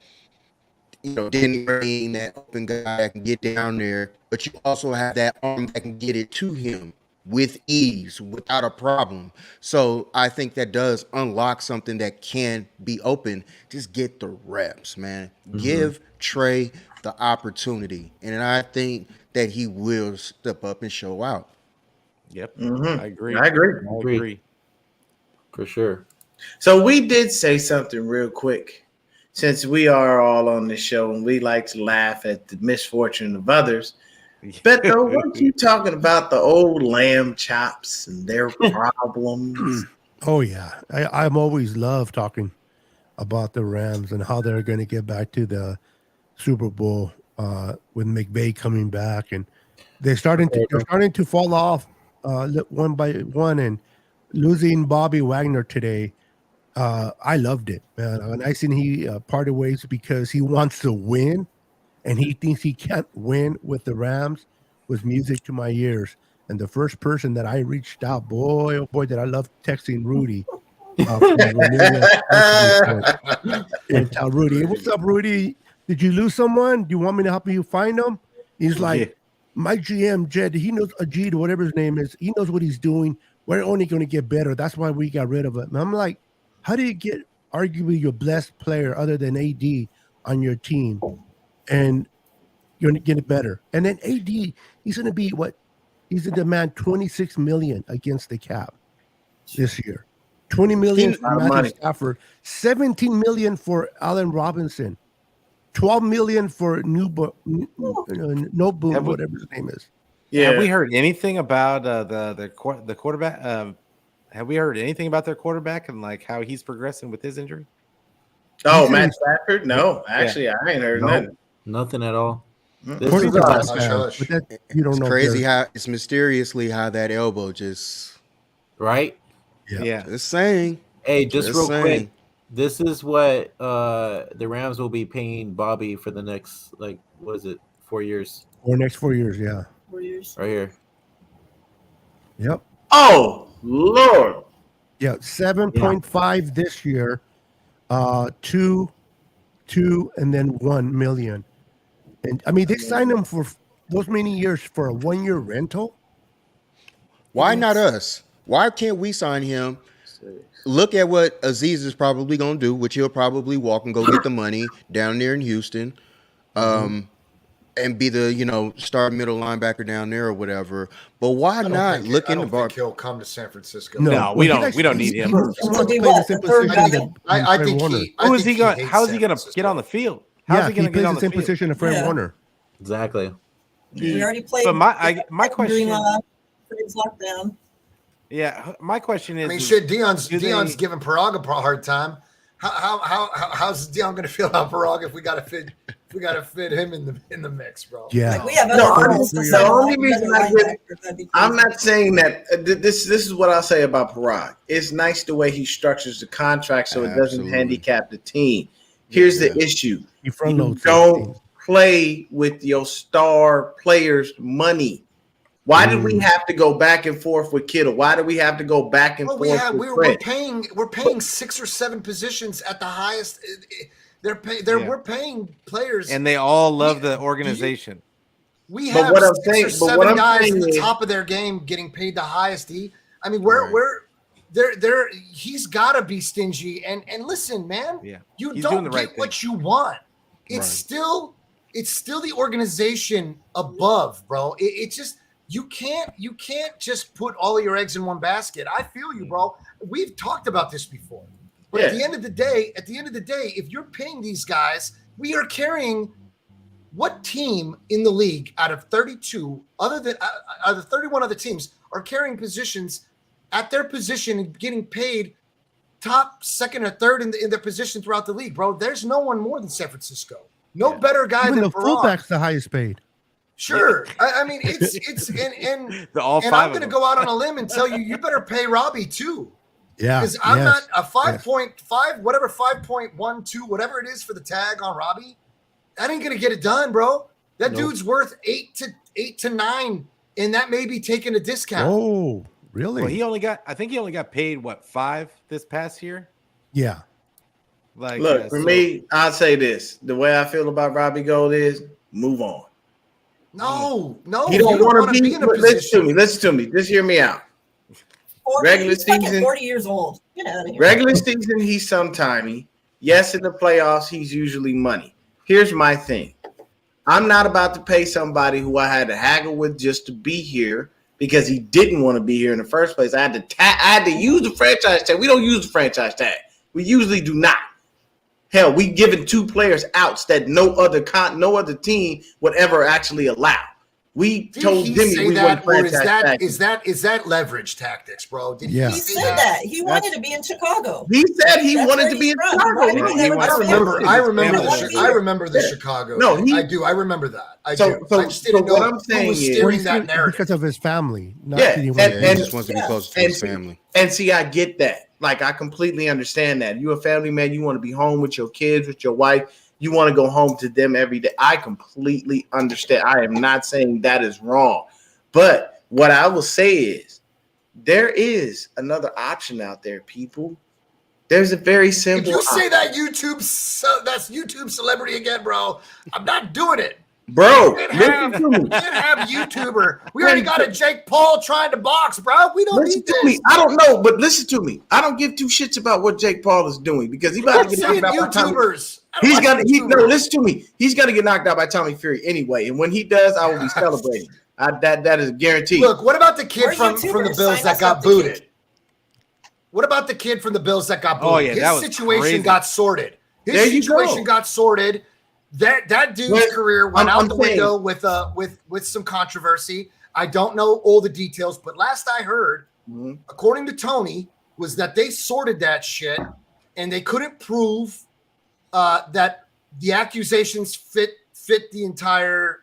Danny Green, that open guy that can get down there, but you also have that arm that can get it to him with ease, without a problem. So I think that does unlock something that can be open. Just get the reps, man. Give Trey the opportunity. And I think that he will step up and show out. Yep. I agree. I agree. For sure. So we did say something real quick. Since we are all on this show and we like to laugh at the misfortune of others, Beto, weren't you talking about the old lamb chops and their problems? Oh yeah, I'm always love talking about the Rams and how they're going to get back to the Super Bowl with McVay coming back, and they're starting to fall off one by one, and losing Bobby Wagner today. I loved it, man. And I seen he parted ways because he wants to win, and he thinks he can't win with the Rams. Was music to my ears. And the first person that I reached out, boy, oh boy, did I love texting Rudy. And tell Rudy, hey, what's up, Rudy? Did you lose someone? Do you want me to help you find them? He's like, my GM, Jed, he knows Ajit, whatever his name is. He knows what he's doing. We're only going to get better. That's why we got rid of it. And I'm like, how do you get arguably your best player other than AD on your team? And you're going to get it better. And then AD, he's going to be what? He's going to demand $26 million against the cap this year. $20 million for Matthew Stafford, $17 million for Allen Robinson, $12 million for Noteboom, whatever his name is. Yeah. Have we heard anything about the quarterback? Have we heard anything about their quarterback and like how he's progressing with his injury? Oh, Matt Stafford? No, actually, I ain't heard nothing. Nothing at all. This is crazy how it's mysteriously how that elbow just right. Yeah. Just saying. Hey, just real quick. This is what the Rams will be paying Bobby for the next, like, what is it, 4 years? Or next 4 years, yeah. 4 years. Right here. Yep. Oh, Lord. Yeah, 7.5 this year, 2, and then 1 million. And I mean, they signed him for those many years for a 1 year rental. Why not us? Why can't we sign him? Look at what Aziz is probably going to do, which he'll probably walk and go get the money down there in Houston, and be the star middle linebacker down there or whatever. But why not look in the bar? He'll come to San Francisco. No, we don't need him. I think How is he going to get on the field? How's he going to get on the field? Position of Fred Warner. Exactly. We already played. But my question. Fred's lockdown. Yeah, my question is. I mean, shit. Dion's giving Parag a hard time. How's Dion going to feel about Parag if we got to fit him in the mix, bro? Yeah. Like, we have the only reason I'm not saying that this is what I'll say about Parag. It's nice the way he structures the contract so it doesn't handicap the team. Here's the issue. You don't play with your star players' money. Why did we have to go back and forth with Kittle? Why do we have to go back and forth with Fred? We're paying 6 or 7 positions at the highest. We're paying players, and they all love the organization. We have 6 or 7 guys at the top of their game getting paid the highest. I mean, he's got to be stingy. And listen, man, you don't get what you want. It's still the organization above, bro. It's just. You can't just put all of your eggs in one basket. I feel you, bro. We've talked about this before. But at the end of the day, if you're paying these guys, we are carrying what team in the league out of 32, other than out of 31 other teams, are carrying positions at their position and getting paid top, second, or third in their position throughout the league, bro. There's no one more than San Francisco. No better guy than the Parag. Fullback's the highest paid. Sure. I mean, it's and I'm going to go out on a limb and tell you better pay Robbie too. Yeah. Because I'm not a 5.5, whatever, 5.12, whatever it is for the tag on Robbie. That ain't going to get it done, bro. That dude's worth 8 to 9, and that may be taking a discount. Oh, really? Well, I think he only got paid, what, 5 this past year? Yeah. Like, look, for me, I'll say this. The way I feel about Robbie Gold is move on. No. You don't want to be in a position. Listen to me. Just hear me out. 40, regular season, 40 years old. Get out of here. Regular season, he's sometimey. Yes, in the playoffs, he's usually money. Here's my thing. I'm not about to pay somebody who I had to haggle with just to be here because he didn't want to be here in the first place. I had to use the franchise tag. We don't use the franchise tag. We usually do not. Hell, we given 2 players outs that no other team would ever actually allow. We Did told he Jimmy say we that, wouldn't or franchise is that leverage tactics, bro? Did Yeah. He say said that. He wanted to be in Chicago. He said he That's wanted where to be he's in from. Chicago. He wanted Yeah, he to wants live to there. live I his remember family. the Chicago. thing. I do. I remember that. I do. I just didn't know what I'm who saying was is, steering that narrative. because of his family. Not Yeah, that he Yeah, wanted he to- just wants to be closer to his family. and see, I get that. Like, I completely understand that. You're a family man. You want to be home with your kids, with your wife. You want to go home to them every day. I completely understand. I am not saying that is wrong. But what I will say is there is another option out there, people. There's a very simple If you say option. that that's YouTube celebrity again, bro, I'm not doing it. Bro, You listen to me. can't have YouTuber. We already got a Jake Paul trying to box, bro. We don't Listen need to this. me. I don't know, but listen to me. I don't give two shits about what Jake Paul is doing because he about I'm to get saying knocked out by Tommy. YouTubers. I don't He's like gonna YouTubers. listen to me. He's gonna get knocked out by Tommy Fury anyway. And when he does, I will be celebrating. That is guaranteed. Look, what about the kid We're from the YouTubers. Bills Sign that us got up to keep- booted? What about the kid from the Bills that got booted? Oh, yeah, that His was situation crazy. got sorted. His There you situation go. got sorted. That dude's Well, career went I'm out the saying- window with some controversy. I don't know all the details, but last I heard, Mhm. according to Tony, was that they sorted that shit and they couldn't prove that the accusations fit the entire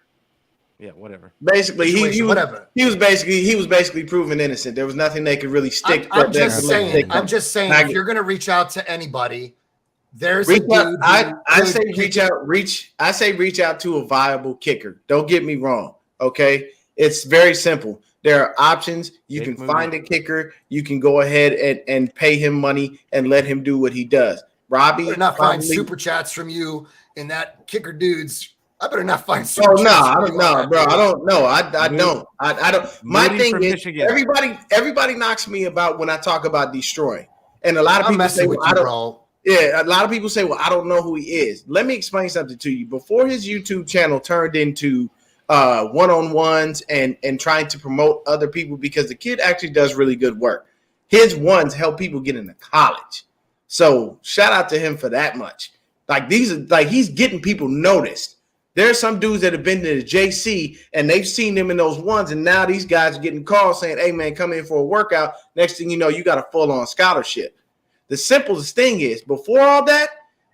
Yeah, whatever. Basically, he situation, was, whatever. he was basically proven innocent. There was nothing they could really stick. I'm just saying. I If you're gonna reach out to anybody, there's reach a out. dude. I say reach out to a viable kicker. Don't get me wrong. Okay, it's very simple. There are options. You Big can movie. find a kicker. You can go ahead and pay him money and let him do what he does. Robbie, better not find probably- super chats from you and that kicker dudes. I better not find Oh super no, chats. I from don't you know, on that, bro. dude. I don't know. I don't. I don't. My Moody thing from is Michigan. everybody knocks me about when I talk about destroying, and a lot of I'm people say, messing with well, you, I don't. bro. Yeah, a lot of people say, well, I don't know who he is. Let me explain something to you. Before his YouTube channel turned into one-on-ones and trying to promote other people, because the kid actually does really good work. His ones help people get into college. So shout out to him for that much. Like he's getting people noticed. There are some dudes that have been to the JC and they've seen him in those ones, and now these guys are getting calls saying, hey man, come in for a workout. Next thing you know, you got a full-on scholarship. The simplest thing is, before all that,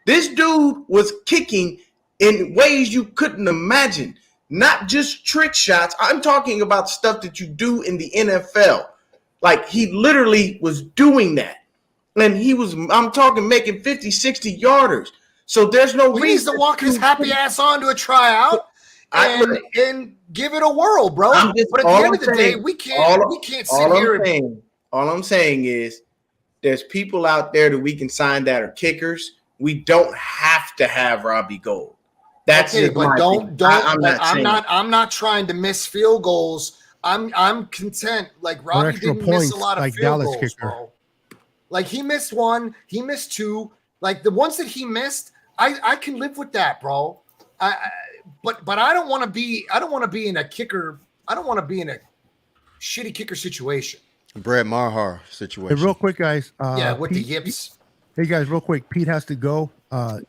this dude was kicking in ways you couldn't imagine. Not just trick shots. I'm talking about stuff that you do in the NFL. Like, he literally was doing that. And I'm talking making 50, 60 yarders. So there's no He needs reason to walk his happy ass on to a tryout and give it a whirl, bro. I'm just- But at the all end I'm of the day, saying- we can't sit here and all I'm saying is there's people out there that we can sign that are kickers. We don't have to have Robbie Gold. That's okay, just but my don't thing. I'm not trying to miss field goals. I'm content. Like Robbie extra didn't miss a points, lot of like field Dallas goals, kicker. bro. Like he missed one, he missed two. Like the ones that he missed, I can live with that, bro. But I don't want to be in a kicker. I don't want to be in a shitty kicker situation. Brett Maher Hey, situation. real quick, guys. Yeah, with the Pete- yips. Hey guys, real quick. Pete has to go.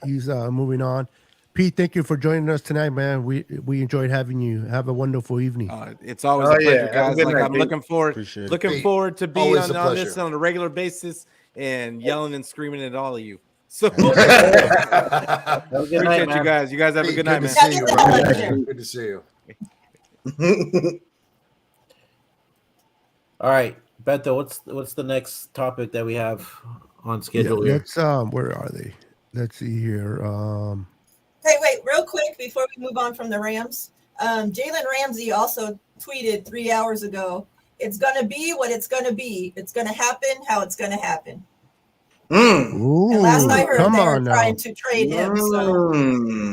He's moving on. Pete, thank you for joining us tonight, man. We enjoyed having you. Have a wonderful evening. It's always Oh, a pleasure, yeah. Have a guys. good Like night, I'm Pete. looking forward, Appreciate it. looking Pete, forward to being always a on this pleasure. on a regular basis and yelling and screaming at all of you. So Have a good appreciate night, you man. guys. You guys have a Pete, good night, to man. see you, Yeah, get the hell out of bro. here. Good to see you. All right, Beto, what's the next topic that we have on Yeah, schedule here? let's where are they? Let's see here. Hey, wait, real quick before we move on from the Rams. Jalen Ramsey also tweeted 3 hours ago, it's going to be what it's going to be. It's going to happen how it's going to happen. Ooh, And last I heard, come they were on now. trying to trade him. So,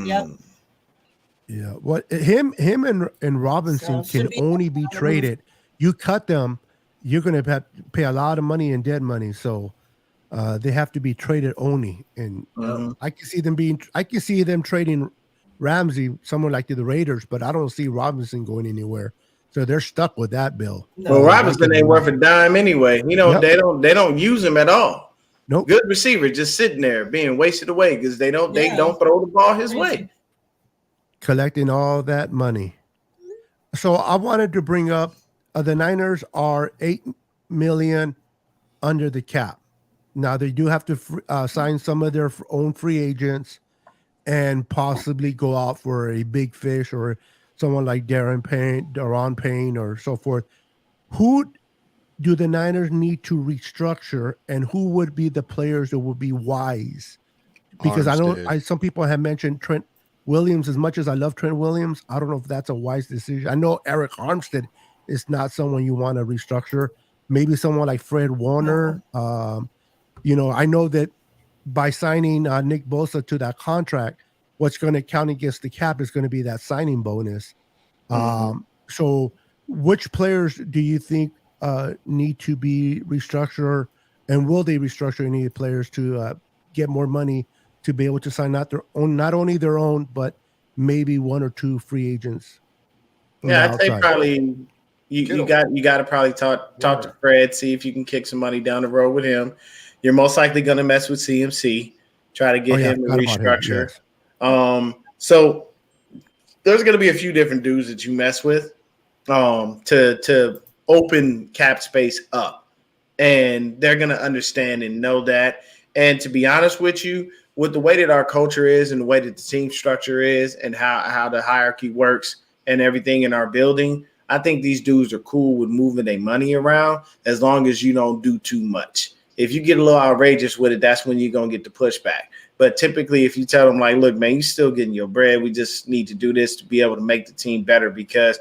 yep. Yeah, what him and Robinson So, can should be only be on the move. traded. You cut them, you're gonna have to pay a lot of money in dead money. So they have to be traded only. And I can see them trading Ramsey, someone like the Raiders, but I don't see Robinson going anywhere. So they're stuck with that bill. Well, Robinson ain't worth a dime anyway. You know, Yep. they don't use him at all. Nope. Good receiver just sitting there being wasted away because they don't Yeah. throw the ball his way. Collecting all that money. So I wanted to bring up the Niners are $8 million under the cap. Now they do have to sign some of their own free agents and possibly go out for a big fish or someone like Daron Payne, or so forth. Who do the Niners need to restructure, and who would be the players that would be wise? Because Armstead. some people have mentioned Trent Williams. As much as I love Trent Williams, I don't know if that's a wise decision. I know Eric Armstead is not someone you want to restructure. Maybe someone like Fred Warner. I know that by signing Nick Bosa to that contract, what's going to count against the cap is going to be that signing bonus. So which players do you think need to be restructured, and will they restructure any players to get more money to be able to sign not only their own, but maybe one or two free agents? Yeah, I'd say probably you got to probably talk to Fred, see if you can kick some money down the road with him. You're most likely going to mess with CMC, try to get him to restructure. So there's going to be a few different dudes that you mess with to open cap space up, and they're going to understand and know that. And to be honest with you, with the way that our culture is and the way that the team structure is and how the hierarchy works and everything in our building, I think these dudes are cool with moving their money around as long as you don't do too much. If you get a little outrageous with it, that's when you're going to get the pushback. But typically, if you tell them, like, look, man, you're still getting your bread. We just need to do this to be able to make the team better, because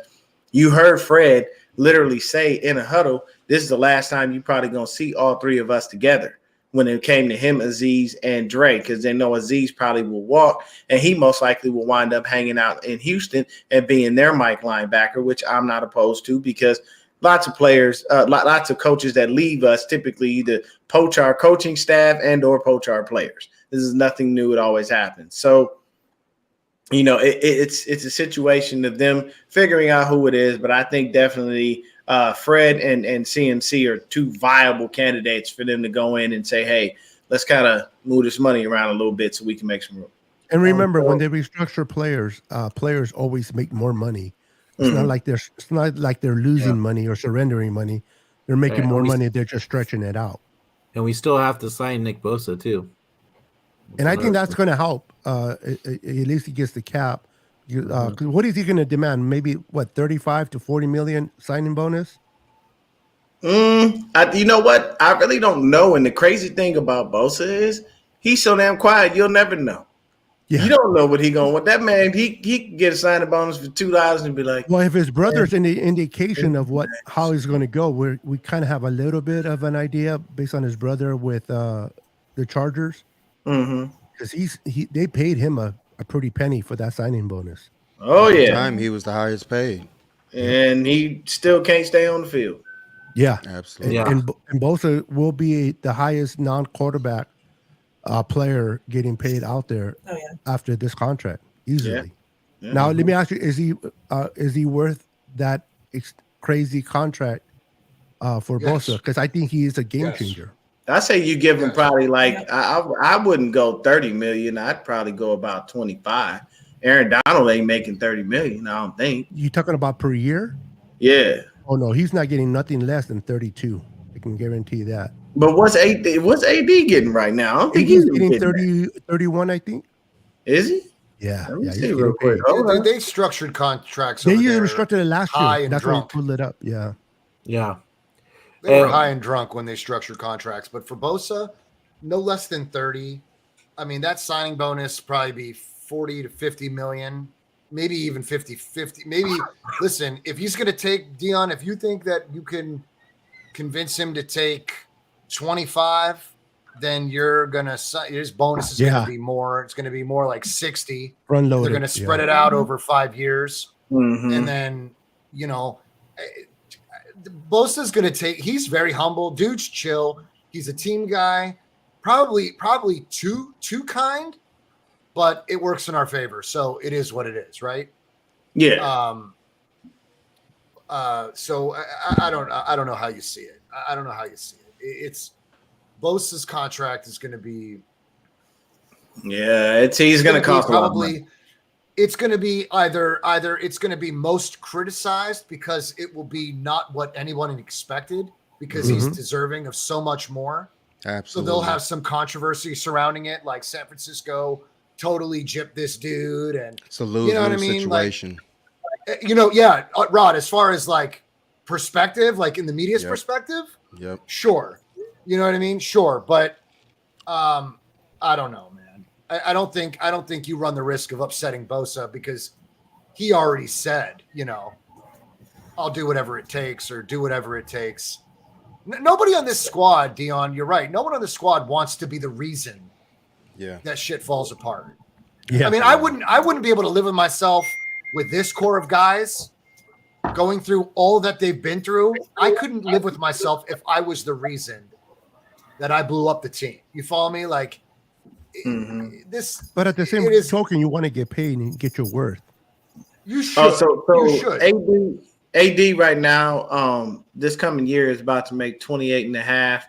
you heard Fred literally say in a huddle, this is the last time you're probably going to see all three of us together when it came to him, Azeez, and Dre, because they know Azeez probably will walk, and he most likely will wind up hanging out in Houston and being their Mike linebacker, which I'm not opposed to, because lots of players, lots of coaches that leave us typically either poach our coaching staff and or poach our players. This is nothing new. It always happens. So, it's a situation of them figuring out who it is. But I think definitely Fred and CMC are two viable candidates for them to go in and say, hey, let's kind of move this money around a little bit so we can make some room. And remember, when they restructure players, players always make more money. It's not like they're losing money or surrendering money. They're making more money. They're just stretching it out. And we still have to sign Nick Bosa too. And I think that's going to help. At least he gets the cap. What is he going to demand? Maybe 35 to 40 million signing bonus? You know what? I really don't know. And the crazy thing about Bosa is he's so damn quiet. You'll never know. Yeah. You don't know what he going with. That man, he can get a signing bonus for $2 and be like, well, if his brother's any indication of how he's going to go, we kind of have a little bit of an idea based on his brother with the Chargers. Because they paid him a pretty penny for that signing bonus. Oh, At the yeah. time he was the highest paid. And he still can't stay on the field. Yeah. Absolutely. And Bosa will be the highest non-quarterback player getting paid out there after this contract easily. Yeah. Now let me ask you: is he worth that crazy contract for Bosa? Because I think he is a game changer. I say you give him probably I wouldn't go 30 million. I'd probably go about 25. Aaron Donald ain't making 30 million. I don't think. You talking about per year? Yeah. Oh no, he's not getting nothing less than 32. I can guarantee that. But what's AD getting right now? I don't think he's getting 30, 31, I think. Is he? Yeah. Let me see real quick. They structured contracts. They restructured it last year. That's why I drunk. pulled it up. Yeah. Yeah. They were high and drunk when they structured contracts. But for Bosa, no less than 30. I mean, that signing bonus probably be 40 to 50 million, maybe even 50. Maybe, listen, if he's going to take, Dion, if you think that you can convince him to take 25, then you're going to, his bonus is going to be more. It's going to be more like 60. Front loaded. They're going to spread it out over 5 years. And then, Bosa's going to take, he's very humble. Dude's chill. He's a team guy. Probably too kind, but it works in our favor. So it is what it is, right? Yeah. So I don't know how you see it. I don't know how you see it. It's Bosa's contract is going to be. Yeah, he's going to cost probably it's going to be either it's going to be most criticized because it will be not what anyone expected because he's deserving of so much more. Absolutely. So they'll have some controversy surrounding it, like San Francisco totally gypped this dude, and It's a lose-lose what I mean? situation. Like, Rod, as far as like perspective, like in the media's perspective, sure. You know what I mean? Sure. But I don't know, man. I don't think you run the risk of upsetting Bosa because he already said, I'll do whatever it takes or do whatever it takes. Nobody on this squad, Dion, you're right. No one on the squad wants to be the reason that shit falls apart. Yeah. I mean, I wouldn't be able to live with myself with this core of guys going through all that they've been through. I couldn't live with myself if I was the reason that I blew up the team. You follow me? Like this. But at the same token, you want to get paid and get your worth. You should. You should. AD right now, this coming year is about to make 28.5,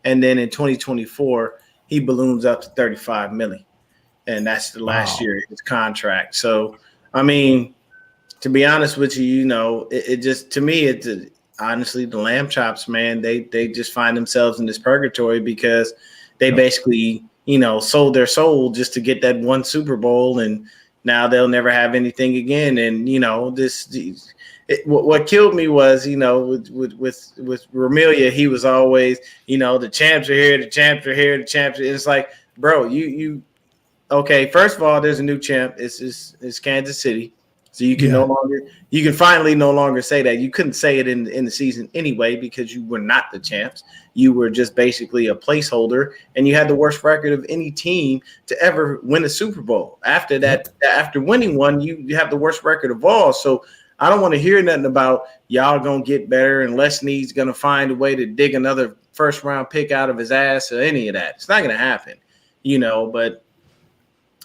and then in 2024 he balloons up to 35 million, and that's the last year of his contract. So, I mean, to be honest with you, it just, to me, it's honestly the lamb chops, man. They just find themselves in this purgatory because they basically, sold their soul just to get that one Super Bowl, and now they'll never have anything again. And what killed me was, with Romelia, he was always, the champs are here, the champs are here, the champs are here. It's like, bro, okay, first of all, there's a new champ. It's Kansas City. So you can finally no longer say that. You couldn't say it in the season anyway because you were not the champs. You were just basically a placeholder, and you had the worst record of any team to ever win a Super Bowl. After that, after winning one, you have the worst record of all. So I don't want to hear nothing about y'all gonna get better and Les Snead's gonna find a way to dig another first round pick out of his ass or any of that. It's not gonna happen, but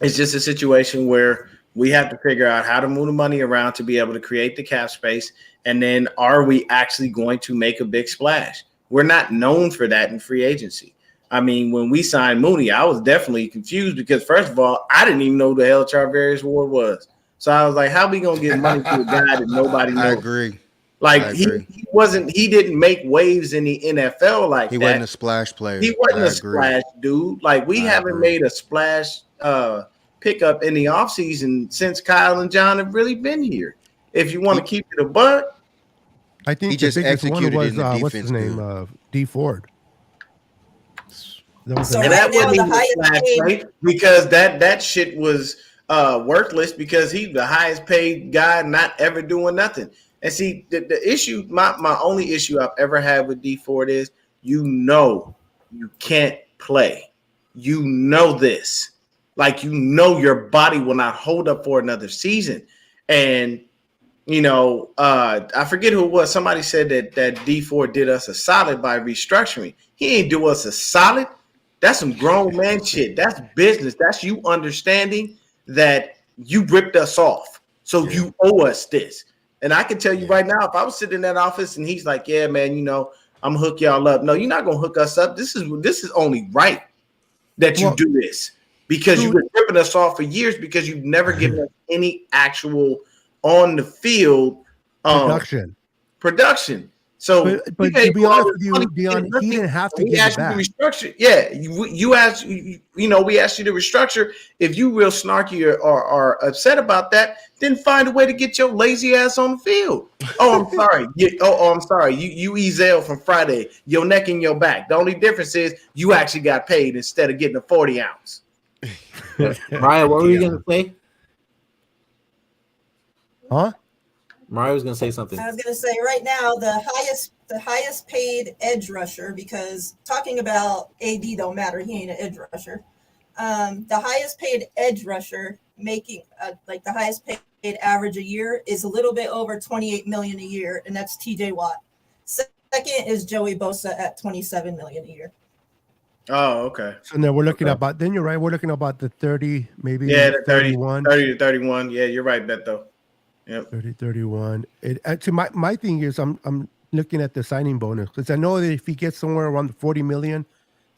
it's just a situation where we have to figure out how to move the money around to be able to create the cap space. And then are we actually going to make a big splash? We're not known for that in free agency. I mean, when we signed Mooney, I was definitely confused because first of all, I didn't even know who the hell Charvarius Ward was. So I was like, how we going to get money to a guy that nobody knows? I agree. Like he didn't make waves in the NFL like that. He wasn't a splash player. He wasn't a splash dude. Like we haven't made a splash pickup in the offseason since Kyle and John have really been here. If you want to keep it a buck. I think he just executed was, in the defense. What's his name? D Ford. That wasn't the highest paid because that shit was worthless because he's the highest paid guy not ever doing nothing. And see, the issue, my only issue I've ever had with D Ford is you can't play. This. Like your body will not hold up for another season. And I forget who it was. Somebody said that D Ford did us a solid by restructuring. He ain't do us a solid. That's some grown man shit. That's business. That's you understanding that you ripped us off. So you owe us this. And I can tell you right now, if I was sitting in that office and he's like, yeah, man, I'm gonna hook y'all up. No, you're not gonna hook us up. This is only right that you do this because you've been ripping us off for years because you've never given us any actual on the field production. So, but to be honest with you, Dion, he didn't have to get it back. Restructure. Yeah, you asked. We asked you to restructure. If you real snarky or upset about that, then find a way to get your lazy ass on the field. Oh, I'm sorry. I'm sorry. You Ezel from Friday. Your neck and your back. The only difference is you actually got paid instead of getting a 40 ounce. Ryan, what were you gonna say? Huh? Mariah was going to say something. I was going to say right now the highest paid edge rusher, because talking about AD don't matter. He ain't an edge rusher. The highest paid edge rusher making like the highest paid average a year is a little bit over 28 million a year, and that's TJ Watt. Second is Joey Bosa at 27 million a year. Oh, okay. So now we're looking about. Then you're right. We're looking about the 30, maybe. Yeah, the 31. 30 to 31. Yeah, you're right, Beto. Yep. 30, 31. Actually, my thing is I'm looking at the signing bonus because I know that if he gets somewhere around the 40 million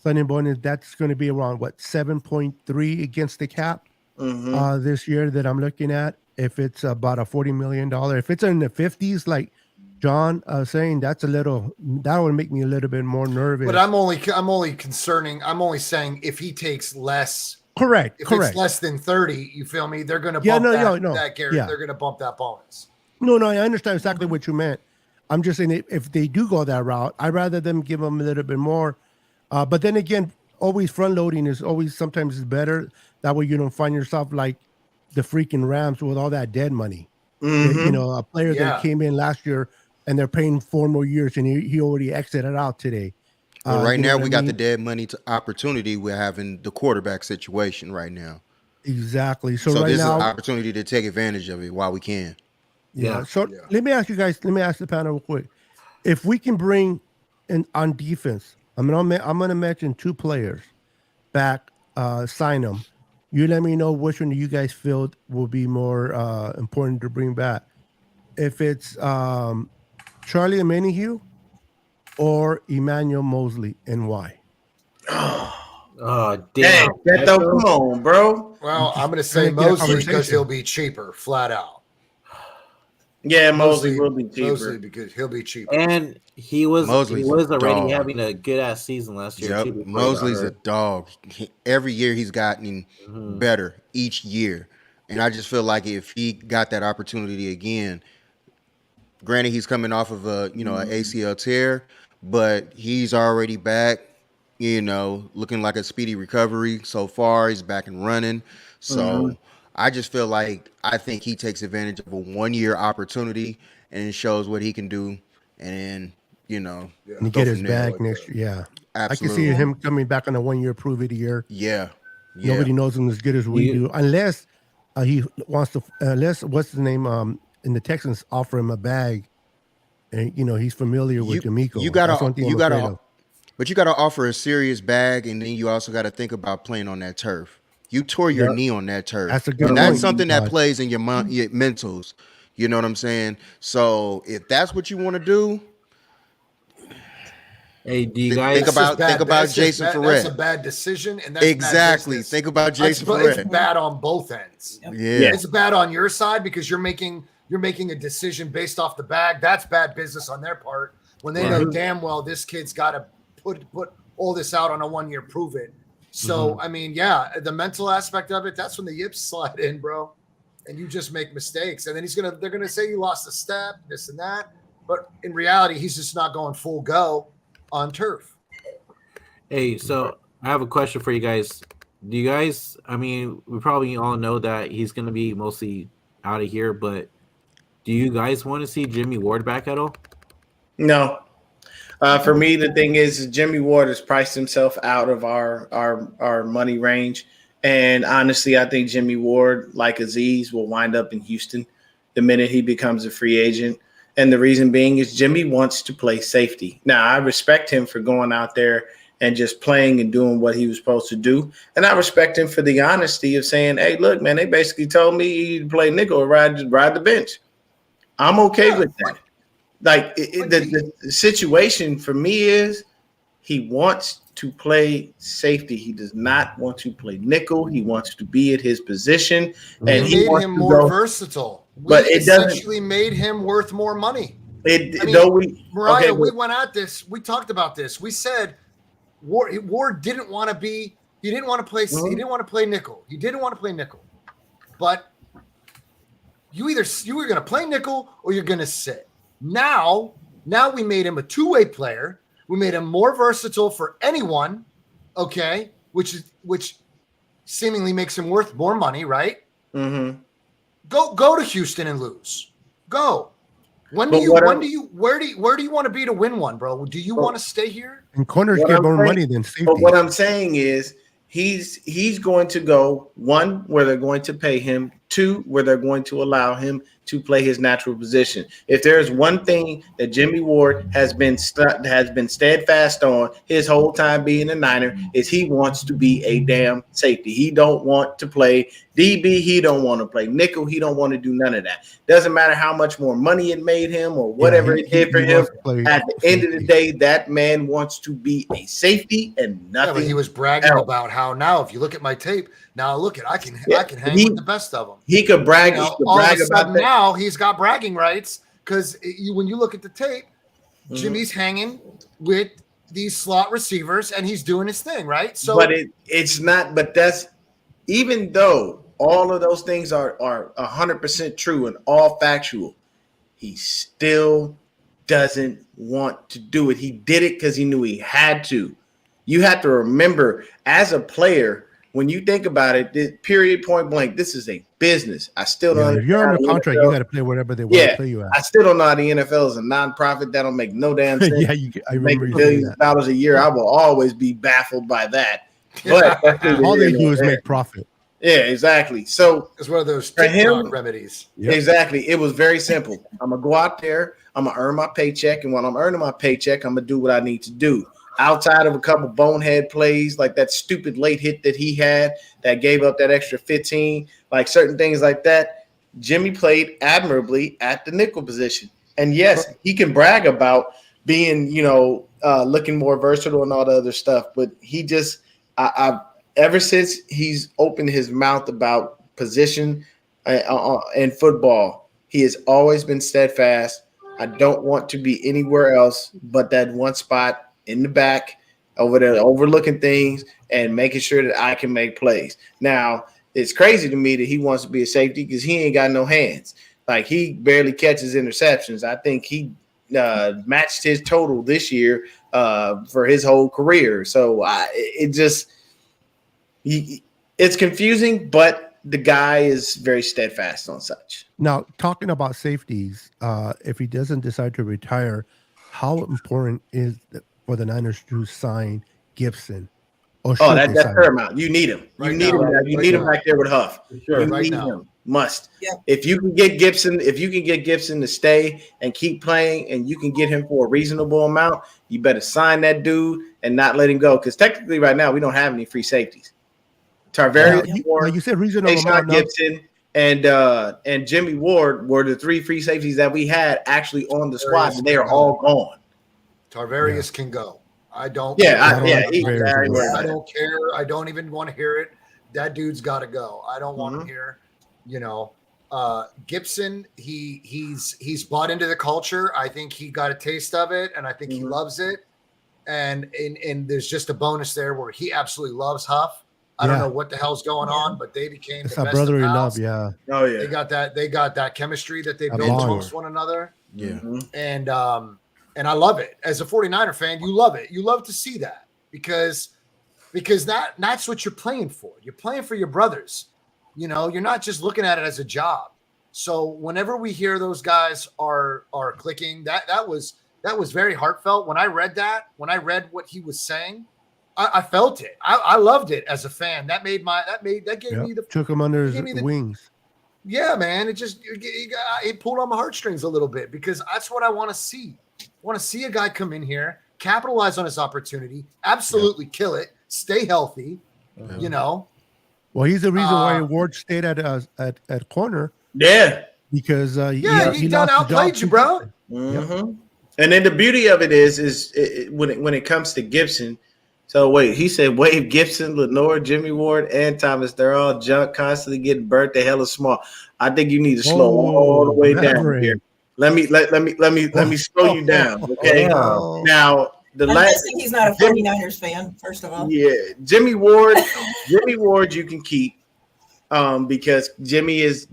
signing bonus, that's going to be around 7.3 against the cap. this year that I'm looking at. If it's about a $40 million, if it's in the 50s, like John saying, that would make me a little bit more nervous. But I'm only saying if he takes less. Correct. If it's less than 30, you feel me? They're going to bump they're going to bump that bonus. No, I understand exactly what you meant. I'm just saying if they do go that route, I'd rather them give them a little bit more. But then again, always front loading is always sometimes is better. That way you don't find yourself like the freaking Rams with all that dead money. You know, a player that came in last year and they're paying 4 more years and he already exited out today. Well, right now we got the dead money to opportunity. We're having the quarterback situation right now. Exactly. So this now, is an opportunity to take advantage of it while we can. Yeah. So let me ask you guys. Let me ask the panel real quick. If we can bring in on defense, I'm gonna mention 2 players back. Sign them. You let me know which one you guys feel will be more important to bring back. If it's Charlie Omenihu or Emmanuel Mosley, and why? Oh, damn. Hey, come on, bro. Well, I'm going to say Mosley because he'll be cheaper, flat out. Yeah, Mosley will be cheaper. Mostly because he'll be cheaper. And he was already dog. having a good ass season last year. Yep. Too, Mosley's a dog. Every year he's gotten better each year. And I just feel like if he got that opportunity again, granted he's coming off of an ACL tear, but he's already back, looking like a speedy recovery so far. He's back and running. So I just feel like I think he takes advantage of a 1-year opportunity and shows what he can do. And then, and get his bag next year. Yeah. Absolutely. I can see him coming back on a 1-year prove it a year. Yeah. Nobody knows him as good as we do, unless he wants to. Unless what's his name? In the Texans offer him a bag, and he's familiar with D'Amico. You gotta offer a serious bag, and then you also got to think about playing on that turf. You tore your knee on that turf. That's a good and that's point, something that plays in your mentals. You know what I'm saying? So if that's what you want to do. Hey, do you guys think about Jason Ferret? That's a bad decision, and that's exactly. Think about Jason Ferret. It's bad on both ends. Yeah, it's bad on your side because you're making a decision based off the bag. That's bad business on their part when they know damn well this kid's got to put all this out on a 1-year prove it. So I mean, the mental aspect of it, that's when the yips slide in, bro, and you just make mistakes, and then they're gonna say you lost a step, this and that, but in reality, he's just not going full go on turf. Hey, so I have a question for you guys. Do you guys, we probably all know that he's going to be mostly out of here, but do you guys want to see Jimmy Ward back at all? No. For me, the thing is Jimmy Ward has priced himself out of our money range. And honestly, I think Jimmy Ward, like Aziz, will wind up in Houston the minute he becomes a free agent. And the reason being is Jimmy wants to play safety. Now, I respect him for going out there and just playing and doing what he was supposed to do. And I respect him for the honesty of saying, hey, look, man, they basically told me to play nickel or ride the bench. I'm okay with that. Like the situation for me is he wants to play safety. He does not want to play nickel. He wants to be at his position. And he made him more versatile. But it essentially made him worth more money. Mariah, we went at this. We talked about this. We said Ward didn't want to be. He didn't want to play. He didn't want to play nickel. He didn't want to play nickel. But you were going to play nickel or you're going to sit. Now we made him a 2-way player. We made him more versatile for anyone. Okay, which seemingly makes him worth more money, right? Mm-hmm. Go to Houston and lose. Go. Where do you want to be to win one, bro? Do you want to stay here? And corners get more money than safety. But what I'm saying is he's going to go one where they're going to pay him two where they're going to allow him to play his natural position. If there's one thing that Jimmy Ward has been steadfast on his whole time being a Niner, is he wants to be a damn safety. He don't want to play DB. He don't want to play nickel. He don't want to do none of that. Doesn't matter how much more money it made him or whatever it did for him. At the end of the day, that man wants to be a safety and Yeah, nothing. but he was bragging else. about how now, if you look at my tape, now look at I can hang with the best of them. He could brag. Now, He could all of brag a about sudden that. now he's got bragging rights because when you look at the tape, Mm-hmm. Jimmy's hanging with these slot receivers and he's doing his thing, right? So, But it's not. But that's even though all of those things are 100% true and all factual, he still doesn't want to do it. He did it because he knew he had to. You have to remember, as a player, when you think about it, this period, point blank, this is a business. I still don't. If you're on understand a how contract, the you NFL got to play whatever they want Yeah, to play you at. I still don't know how the NFL is a nonprofit. That don't make no damn sense. Yeah, I Make remember you saying billions that. of dollars a year. I will always be baffled by that. But All they do is make profit. Yeah, exactly. So it's one of those For TikTok him- remedies. Yep. exactly, it was very simple. I'm gonna go out there. I'm gonna earn my paycheck, and when I'm earning my paycheck, I'm gonna do what I need to do. Outside of a couple bonehead plays, like that stupid late hit that he had that gave up that extra 15, like certain things like that, Jimmy played admirably at the nickel position. And yes, he can brag about being, looking more versatile and all the other stuff, but he just, I've ever since he's opened his mouth about position in football, he has always been steadfast. I don't want to be anywhere else but that one spot in the back over there, overlooking things and making sure that I can make plays. Now, it's crazy to me that he wants to be a safety because he ain't got no hands. Like, he barely catches interceptions. I think he matched his total this year for his whole career. So it's confusing, but the guy is very steadfast on such. Now, talking about safeties, if he doesn't decide to retire, how important is it for the Niners to sign Gibson? Or should they That's sign him? paramount. You need him. Right You need now. him. You Right need him now. back there with Huff. Sure. You Right need now. him. Must. Yeah. If you can get Gibson to stay and keep playing, and you can get him for a reasonable amount, you better sign that dude and not let him go. Because technically, right now, we don't have any free safeties. Tarvarius Now, Ward, you said reasonable Tayshaun amount. Now, Gibson, and Jimmy Ward were the three free safeties that we had actually on the squad, and they are all gone. Tarvarius can go. I don't. I don't like he- Tarvarius. I don't care. I don't even want to hear it. That dude's got to go. I don't want Mhm. to hear. Gibson. He's bought into the culture. I think he got a taste of it, and I think he Mhm. loves it. And there's just a bonus there where he absolutely loves Huff. I don't Yeah. know what the hell's going on, but they became it's the a best of brotherly pals. love, yeah. Oh They got that chemistry that they A built bond. amongst one another. Yeah. Mhm. And I love it. As a 49er fan, you love it. You love to see that because that's what you're playing for. You're playing for your brothers. You're not just looking at it as a job. So whenever we hear those guys are clicking, that was very heartfelt. When I read what he was saying, I felt it. I loved it as a fan. That gave me the Took him under gave me his the- wings. yeah, man. It pulled on my heartstrings a little bit because that's what I want to see. I want to see a guy come in here, capitalize on his opportunity, absolutely kill it, stay healthy. Well, he's the reason why Uh, Ward stayed at corner Yeah. because he lost done his job outplayed to you, bro. Gibson. Mhm. And then the beauty of it is when it comes to Gibson. So wait, he said Wade, Gibson, Lenore, Jimmy Ward, and Thomas. They're all junk, constantly getting burnt the hell is small. I think you need to slow all the way down elaborate. here. Let me slow you down. Okay. Oh. Now the I'm last guessing he's not a 49ers fan, first of all. yeah, Jimmy Ward you can keep. Because Jimmy's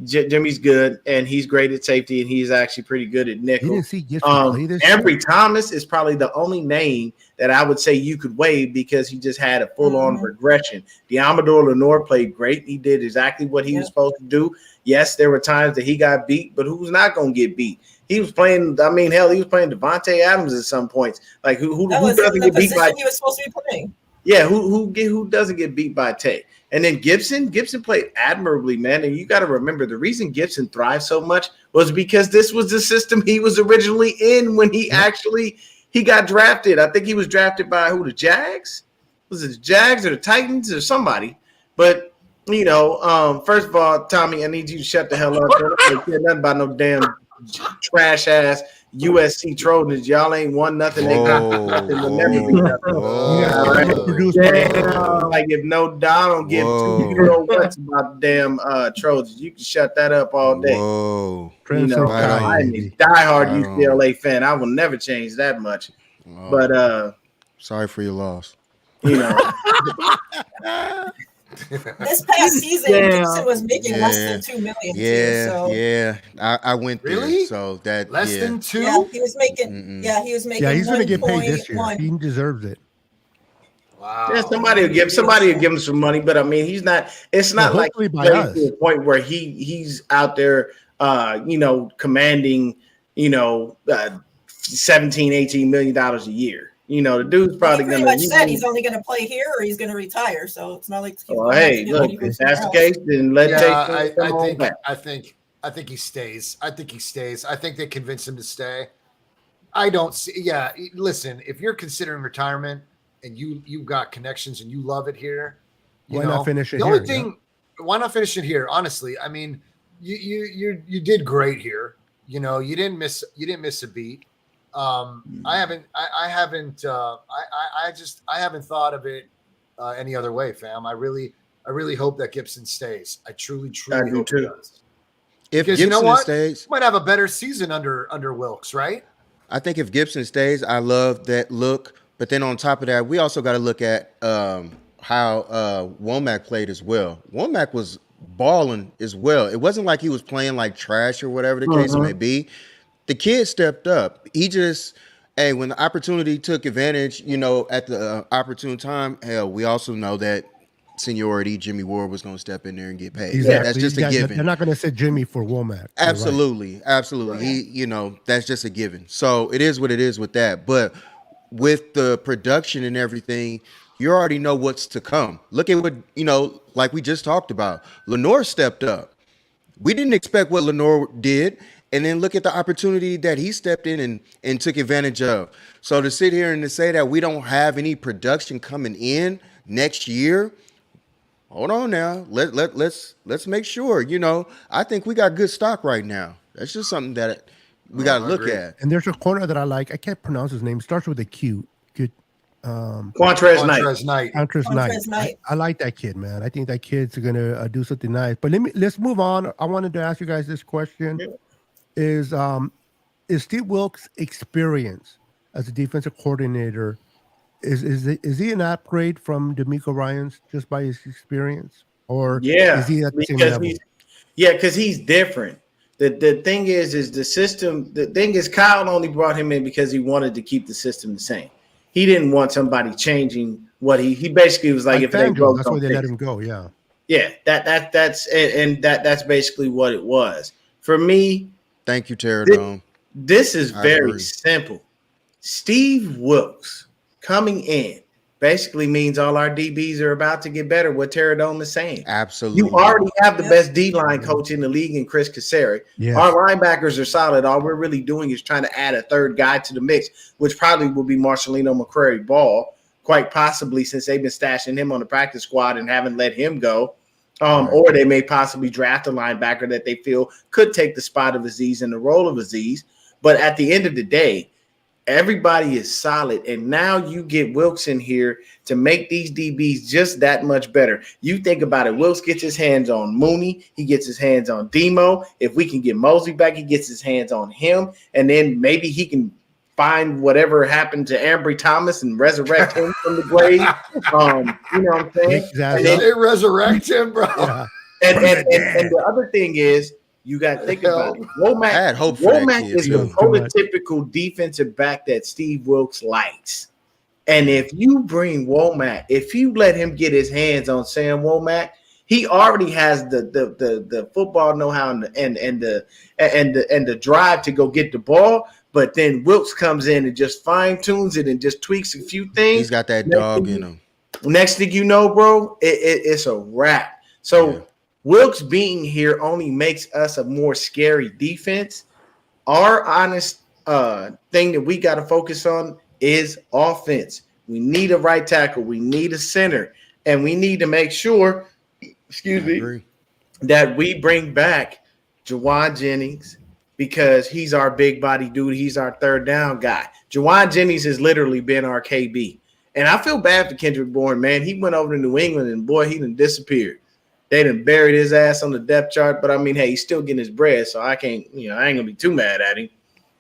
good and he's great at safety and he's actually pretty good at You nickel. didn't see Gibson play this year? Ambry Thomas is probably the only name that I would say you could waive because he just had a full-on Mhm. regression. Amador Lenore played great. He did exactly what he was supposed to do. Yes, there were times that he got beat, but who's not going to get beat? He was playing. I mean, hell, he was playing Devontae Adams at some points. Like who That was doesn't the get beat position by? he was supposed to be playing. Yeah, who doesn't get beat by Tay? And then Gibson played admirably, man. And you got to remember the reason Gibson thrived so much was because this was the system he was originally in when he got drafted. I think he was drafted by the Jags? Was it the Jags or the Titans or somebody? But first of all, Tommy, I need you to shut the hell up. I don't care nothing about no damn trash ass USC Trojans. Y'all ain't won nothing. They got nothing. Will never be nothing. Like if no Donald give 2 what's about the damn Trojans, you can shut that up all day. I'm a diehard UCLA fan. I will never change that much. But sorry for your loss. This past season, Gibson was making less than $2 million. I went there, really. So that less than 2. Yeah, he was making. Yeah, he was making. Yeah, he's going to get paid this year. 1.1. He deserves it. Wow. Yeah, somebody will give him some money, but I mean, he's not. It's not like to a point where he's out there, commanding, $17, $18 million a year. The dude's probably pretty much said he's only going to play here or he's going to retire. So it's not like. Well, hey, look, if that's the case, then let I think he stays. I think they convince him to stay. I don't see. Yeah, listen, if you're considering retirement and you got connections and you love it here, why not finish it the here? only thing, why not finish it here? Honestly, I mean, you did great here. You didn't miss a beat. I haven't thought of it any other way, fam. I really hope that Gibson stays. I truly hope he does. If because Gibson stays, he might have a better season under Wilkes, right? I think if Gibson stays, I love that look. But then on top of that, we also got to look at how Womack played as well. Womack was balling as well. It wasn't like he was playing like trash or whatever the case may be. The kid stepped up. He just, when the opportunity took advantage, at the opportune time, hell, we also know that seniority, Jimmy Ward was going to step in there and get paid. Exactly. That's just a given. They're not going to sit Jimmy for Womack. Absolutely. Absolutely. He, that's just a given. So it is what it is with that. But with the production and everything, you already know what's to come. Look at what, like we just talked about. Lenore stepped up. We didn't expect what Lenore did. And then look at the opportunity that he stepped in and took advantage of. So to sit here and to say that we don't have any production coming in next year, hold on now. Let's make sure. I think we got good stock right now. That's just something that we got to look at. And there's a corner that I like. I can't pronounce his name. It starts with a Q. Good. Quantrez Knight. Quantrez Knight. I like that kid, man. I think that kid's gonna do something nice. But let's move on. I wanted to ask you guys this question. Is Steve Wilkes' experience as a defensive coordinator, is he an upgrade from DeMeco Ryans just by his experience, or is he at the same level? Because he's different. The thing is the system. The thing is, Kyle only brought him in because he wanted to keep the system the same. He didn't want somebody changing what he basically was like. If they go, that's why they let him go. Yeah. That's basically what it was for me. Thank you, Terradome. This is very simple. Steve Wilkes coming in basically means all our DBs are about to get better. What Terradome is saying. Absolutely. You already have the best D-line coach in the league in Chris Cassari. Yeah. Our linebackers are solid. All we're really doing is trying to add a third guy to the mix, which probably will be Marcelino McCrary Ball, quite possibly, since they've been stashing him on the practice squad and haven't let him go. Or they may possibly draft a linebacker that they feel could take the spot of Aziz and the role of Aziz. But at the end of the day, everybody is solid. And now you get Wilkes in here to make these DBs just that much better. You think about it. Wilkes gets his hands on Mooney. He gets his hands on Demo. If we can get Mosley back, he gets his hands on him. And then maybe he can find whatever happened to Ambry Thomas and resurrect him from the grave. You know what I'm saying? Exactly. They resurrect him, bro. Yeah. And the other thing is, you got to think about it. Womack is the prototypical defensive back that Steve Wilkes likes. And if you bring Womack, if you let him get his hands on Sam Womack, he already has the football know-how and the drive to go get the ball. But then Wilkes comes in and just fine tunes it and just tweaks a few things. He's got that dog in him. next thing you know, bro, it's a wrap. So Yeah. Wilkes being here only makes us a more scary defense. Our honest thing that we got to focus on is offense. We need a right tackle. We need a center. And we need to make sure, excuse I me, agree. that we bring back Jawan Jennings because he's our big body dude. He's our third down guy. Jawan Jennings has literally been our KB. And I feel bad for Kendrick Bourne, man. He went over to New England and boy, he done disappeared. They done buried his ass on the depth chart. But I mean, hey, he's still getting his bread. So I can't, I ain't gonna be too mad at him.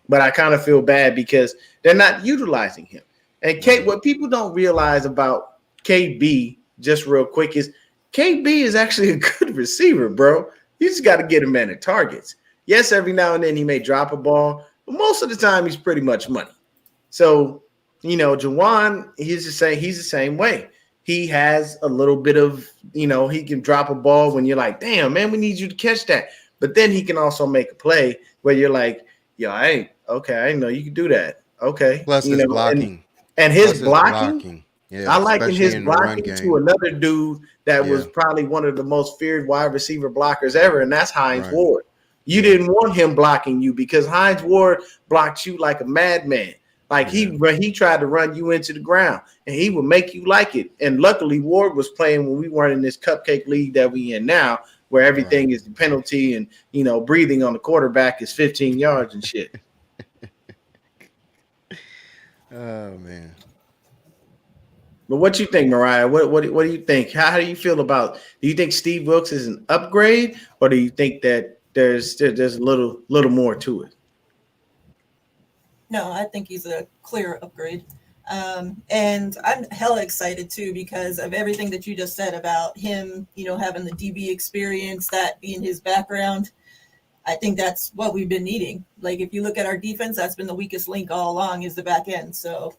But I kind of feel bad because they're not utilizing him. And what people don't realize about KB, just real quick, is KB is actually a good receiver, bro. You just got to get him in at targets. Yes, every now and then he may drop a ball, but most of the time he's pretty much money. So, Jawan, he's the same way. He has a little bit of, he can drop a ball when you're like, damn, man, we need you to catch that. But then he can also make a play where you're like, yo, I didn't know you could do that. Okay. Plus his blocking. And his blocking. Yeah, I liken his in the run blocking game. to another dude that was probably one of the most feared wide receiver blockers ever, and that's Hines Ward. You didn't want him blocking you because Hines Ward blocked you like a madman. Like he tried to run you into the ground, and he would make you like it. And luckily, Ward was playing when we weren't in this cupcake league that we in now, where everything is the penalty and breathing on the quarterback is 15 yards and shit. Oh man. But what you think, Mariah? What do you think? How do you feel about? Do you think Steve Wilkes is an upgrade, or do you think that there's a little more to it? No, I think he's a clear upgrade. And I'm hella excited too because of everything that you just said about him, having the DB experience, that being his background. I think that's what we've been needing. Like if you look at our defense, that's been the weakest link all along is the back end. So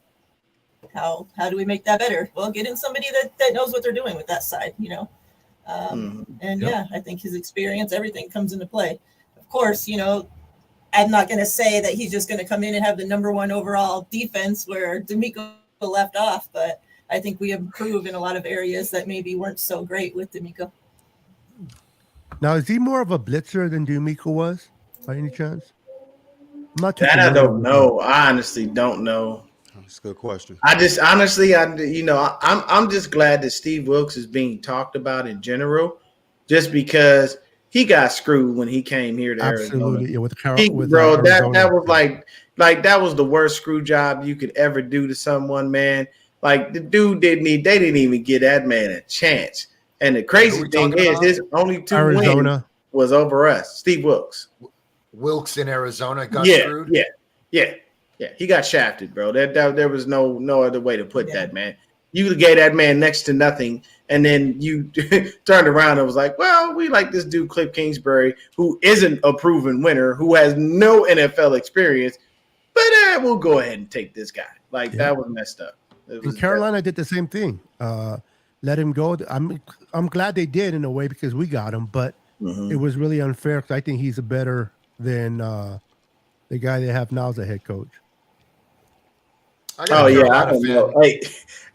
how do we make that better? Well, get in somebody that knows what they're doing with that side, And I think his experience, everything comes into play. Of course, I'm not going to say that he's just going to come in and have the number one overall defense where DeMeco left off, but I think we improved in a lot of areas that maybe weren't so great with DeMeco. Now, is he more of a blitzer than DeMeco was, by any chance? I'm not too That I familiar don't with know. I honestly don't know. That's a good question. I just honestly, I'm just glad that Steve Wilkes is being talked about in general, just because he got screwed when he came here to Absolutely, Arizona. yeah, Bro, that Arizona. was like that was the worst screw job you could ever do to someone, man. Like the dude they didn't even give that man a chance. And the crazy thing is, his only two wins was over us. Steve Wilkes. Wilkes in Arizona got screwed. Yeah. He got shafted, bro. There was no other way to put that, man. You gave that man next to nothing, and then you turned around and was like, well, we like this dude, Cliff Kingsbury, who isn't a proven winner, who has no NFL experience, but we'll go ahead and take this guy. That was messed up. And Carolina did the same thing. Let him go. I'm glad they did in a way because we got him, but it was really unfair because I think he's better than the guy they have now as a head coach. I don't know. Hey,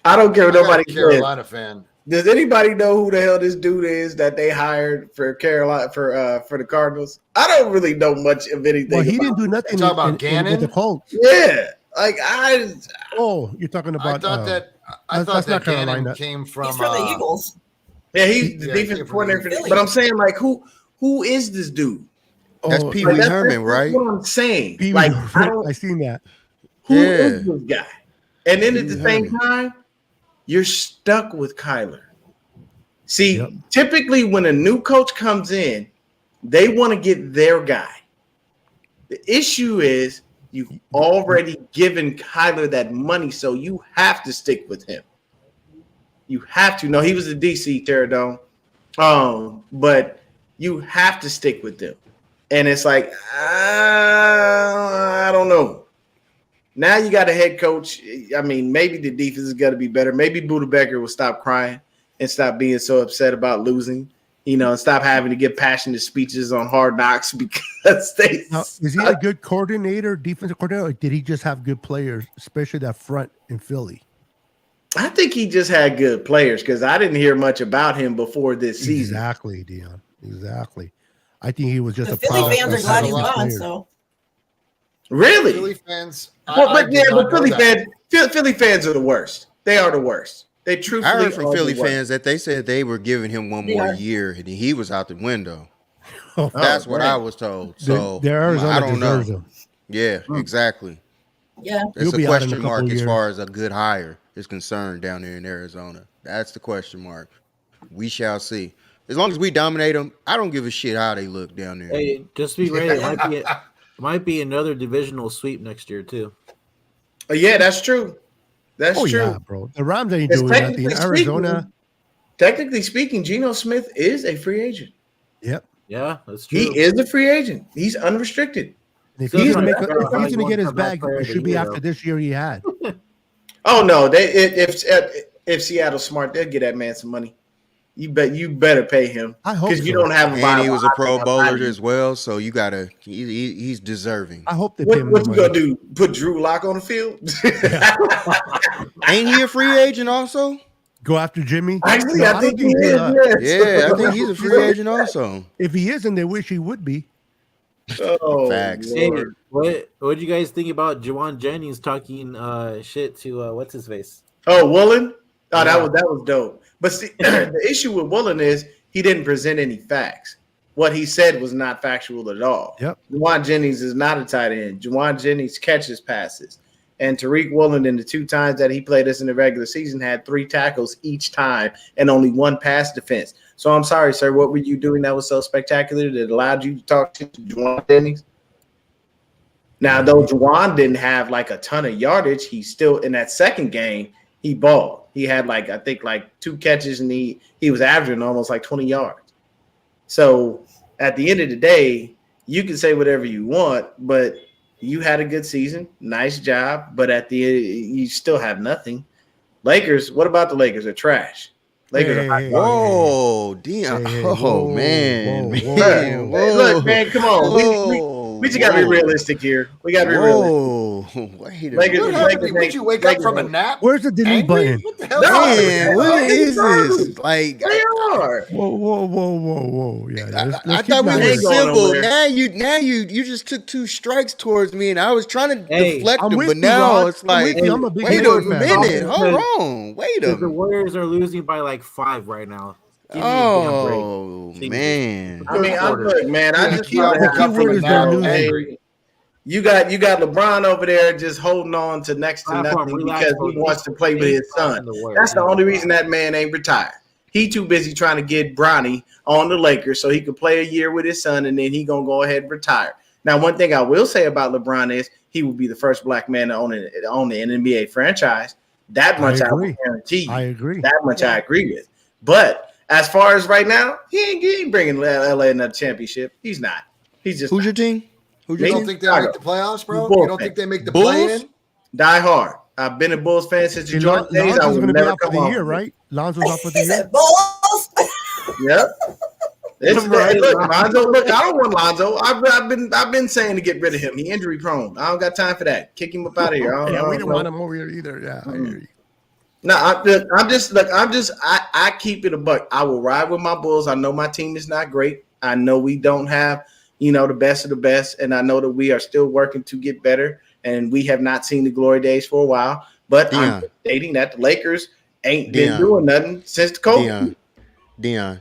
I don't care what nobody Carolina fan. Does anybody know who the hell this dude is that they hired for Carolina for the Cardinals? I don't really know much of anything. Well, he didn't do nothing. Talk about Gannon with the Colts. Yeah, you're talking about. I thought that Gannon came from. He's from the Eagles. Yeah, he's the defensive coordinator. But I'm saying, who is this dude? That's Pee Wee Herman, right? That's what I'm saying. I seen that. Who is this guy? And then at the same time, you're stuck with Kyler. See, typically when a new coach comes in, they want to get their guy. The issue is you've already given Kyler that money, so you have to stick with him. You have to. No, he was a DC, Terradome. But you have to stick with them. And it's like, I don't know. Now you got a head coach. I mean, maybe the defense is going to be better. Maybe Budda Baker will stop crying and stop being so upset about losing, and stop having to give passionate speeches on Hard Knocks because they. Now, is he a good coordinator, defensive coordinator, or did he just have good players, especially that front in Philly? I think he just had good players because I didn't hear much about him before this season. Exactly, Dion. Exactly. I think he was just The a Philly product fans are of glad a he's lot of gone. players. So Really? Philly fans. Well, but did not know Philly that. Philly fans are the worst. They are the worst. They truthfully I heard from are the Philly worst. fans that they said they were giving him one They more are. year and he was out the window. Oh, That's what man. I was told. So the Arizona I don't know. deserves him. Yeah, exactly. yeah, It's He'll a be out in a question couple mark as years. far as a good hire is concerned down there in Arizona. That's the question mark. We shall see. As long as we dominate them, I don't give a shit how they look down there. Hey, just be ready. It might be another divisional sweep next year too. Yeah, that's true. That's Oh true. yeah, bro. The Rams ain't Because doing nothing. Arizona. technically speaking, Geno Smith is a free agent. Yep. Yeah, that's true. He is a free agent. He's unrestricted. And if Still he's trying gonna to make, figure out if how he's he gonna get wants his to come back bag, player it of the should be year, after though. this year he had. Oh no, if Seattle's smart, they'll get that man some money. You better pay him I hope because you so. don't have a And he viable was a Pro option Bowler outside of as well, so you gotta. He's deserving. I hope they pay him What the you money. gonna do? Put Drew Lock on the field? Ain't he a free agent also? Go after Jimmy. Actually, No, I don't think he he'll, is. Yes. Yeah, I think he's a free agent also. If he isn't, they wish he would be. Oh, Facts. Hey, Lord. what do you guys think about Juwan Jennings talking shit to what's his face? Oh, Woolen. Oh, Yeah. that was dope. But see, the issue with Woolen is he didn't present any facts. What he said was not factual at all. Yep. Juwan Jennings is not a tight end. Juwan Jennings catches passes. And Tariq Woolen, in the 2 times that he played us in the regular season, had 3 tackles each time and only 1 pass defense. So I'm sorry, sir. What were you doing that was so spectacular that allowed you to talk to Juwan Jennings? Now, though Juwan didn't have like a ton of yardage, he still in that second game he balled. He had like I think like 2 catches and he was averaging almost like 20 yards. So at the end of the day, you can say whatever you want, but you had a good season, nice job. But at the end, you still have nothing. Lakers, what about the Lakers? They're trash. Lakers are Hey, Whoa, Dion. Hey, Oh whoa, man, whoa, man. Hey, look, man, come on. We just gotta be realistic here. We gotta be realistic. Whoa, wait a Lakers- What minute. happened? Would you wake up from a nap? Where's the delete Angry? button? What the hell? No. Man, what Lakers is this? are- Like, They are. Whoa. Yeah, I keep thought we that were Ain't way. going civil. nowhere. Now you just took 2 strikes towards me, and I was trying to Hey, deflect I'm them, with but you, now Rod. it's I'm like, with you. I'm a big wait a Lakers fan. minute, fan. hold on, wait a Because the minute. Warriors are losing by like 5 right now. Give me a damn break. Oh Jesus. man, I mean, look, man, I Yeah, just the rather key have word is you they're know, losing. hey, you got LeBron over there just holding on to next to Platform, nothing relax, because bro. he wants to play with his son. That's the only reason that man ain't retired. He too busy trying to get Bronny on the Lakers so he could play a year with his son, and then he gonna go ahead and retire. Now, one thing I will say about LeBron is he will be the first black man to own an NBA franchise. That much I will agree. guarantee you. I agree. That much I agree with. But as far as right now, he ain't bringing LA another championship. He's not. He's just who's not. your team? Who's You your don't team? think they'll make the playoffs, bro? Bulls You don't fan. think they make the Bulls? play-in? Die hard. I've been a Bulls fan since the Hey, Jordan days. I Lonzo's will going to be never out for come the off year, of it. right? Lonzo's out for the he year. said balls. Yep. It's, Right. look, Lonzo. Look, I don't want Lonzo. I've been saying to get rid of him. He injury prone. I don't got time for that. Kick him up out of here. I Yeah, we don't didn't know. want him over here either. Yeah, I hear you. No, I keep it a buck. I will ride with my Bulls. I know my team is not great. I know we don't have, the best of the best. And I know that we are still working to get better. And we have not seen the glory days for a while. But I'm stating that the Lakers ain't been doing nothing since the COVID. Dion.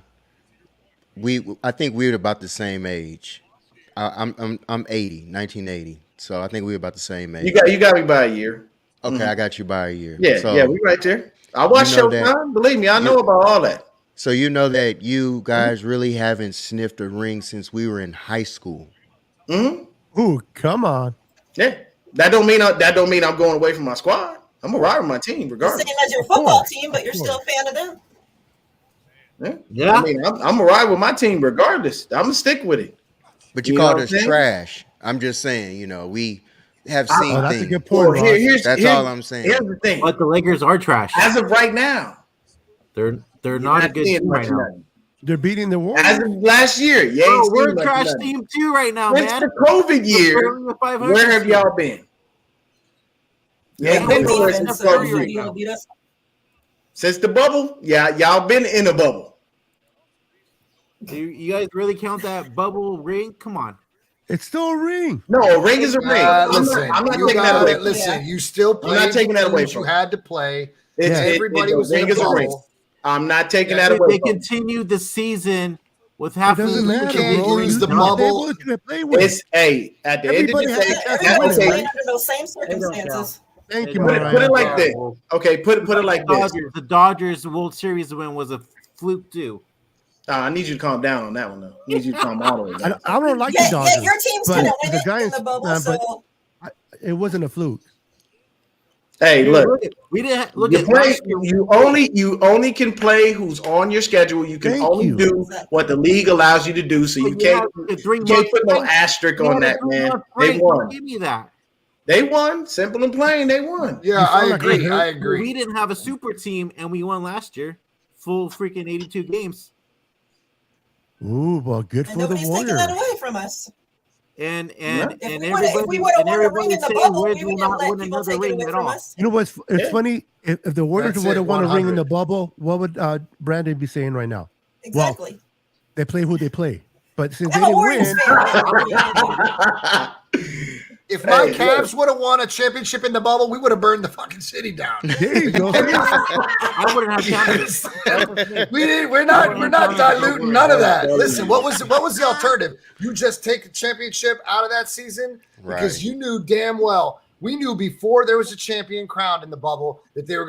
I think we're about the same age. I'm 1980. So I think we're about the same age. You got me by a year. Okay, I got you by a year. Yeah, so, we right there. I watch you know that- Showtime. Believe me, I know about all that. So you know that you guys really haven't sniffed a ring since we were in high school. Mm-hmm. Ooh, come on. Yeah, that don't mean I'm going away from my squad. I'm gonna ride with my team The regardless. same as your football team, but you're still a fan of them. Yeah. I mean, I'm gonna ride with my team regardless. I'm gonna stick with it. But you You know called what us I'm saying? trash. I'm just saying, we have seen Oh, that's a things. good point, Well, Rod. That's all I'm saying. Here's the thing. But the Lakers are trash. As of right now, They're you're not a good seeing team much right of now. nothing. They're beating the Warriors. As of last year, you Bro, ain't we're seen a much trash of nothing. team too right now, Since man. the COVID year, We're a 500 where have team. y'all been? You Yeah, ain't been we're nowhere defense, since so COVID you're year. gonna beat us. Since the bubble, yeah, y'all been in a bubble. You guys really count that bubble ring? Come on. It's still a ring. No, a ring is a ring. Listen, I'm not you taking that gotta- away. Listen, you still played. not taking that away games from you you. had to play. Everybody Everybody was in ring a is a ring. bubble. I'm not taking that They away. From you. continued the season with It half doesn't of matter, can't bro. use the You're bubble. able to play with. It's at the end of Everybody the has day. a chance to Everyone's win, playing right? under those same circumstances. Thank you, Put it Mariah. like this. Okay, put it like this. The Dodgers World Series win was a fluke too. I need you to calm down on that one, though. I need you to calm all the way down. I don't like Yeah, the Dodgers. your team's but gonna the win it in Giants, the bubble. but So it wasn't a fluke. Hey, look. We didn't look You at play. last year. You only can play who's on your schedule. You can Thank only you. do what the league allows you to do. So you can't put no asterisk on that, man. They won. Give me that. They won. Simple and plain. They won. Yeah, You I sound like agree. a- I agree. We didn't have a super team, and we won last year, full freaking 82 games. Ooh, well, good and for the nobody's taking that Warriors. away from us. And Yeah. If and we would have everybody won a ring in the saying, bubble, where'd we you wouldn't not let win people another take it ring away at from all? us. You know what's it's Yeah. funny? If the Warriors That's would it, have won a ring in 100. the bubble, what would Brandon be saying right now? Exactly. They play who they play. But since I'm they a didn't Warriors win, fan. If my Hey, Cavs would have won a championship in the bubble, we would have burned the fucking city down. there you go. I wouldn't have counted it. We're not diluting none of that. Listen, what was the alternative? You just take the championship out of that season because Right. you knew damn well. We knew before there was a champion crowned in the bubble that they were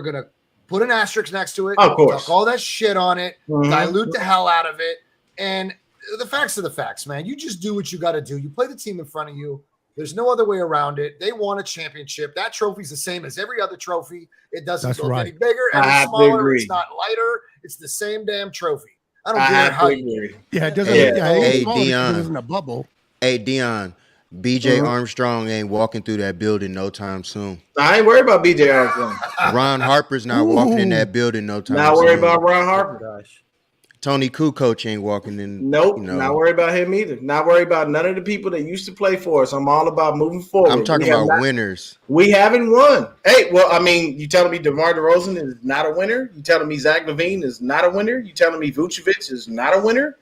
gonna put an asterisk next to it. Of course. Talk all that shit on it, Mhm. dilute the hell out of it, and the facts are the facts, man. You just do what you got to do. You play the team in front of you. There's no other way around it. They won a championship. That trophy's the same as every other trophy. It doesn't That's go right. any bigger, I any have to smaller. agree. It's not lighter. It's the same damn trophy. I don't I care have how to you. agree. Yeah, it doesn't. Yeah. Yeah, it Hey, ain't smaller 'cause Dion. it was in a bubble. Hey, Dion, BJ Mhm. Armstrong ain't walking through that building no time soon. I ain't worried about BJ Armstrong. Ron Harper's not walking in that building no time Not soon. worried about Ron Harper. Gosh. Tony Kukoc ain't walking in. Nope. you know. Not worried about him either. Not worried about none of the people that used to play for us. I'm all about moving forward. I'm talking We have about not- winners. We haven't won. Hey, well, I mean, you telling me DeMar DeRozan is not a winner? You telling me Zach LaVine is not a winner? You telling me Vucevic is not a winner?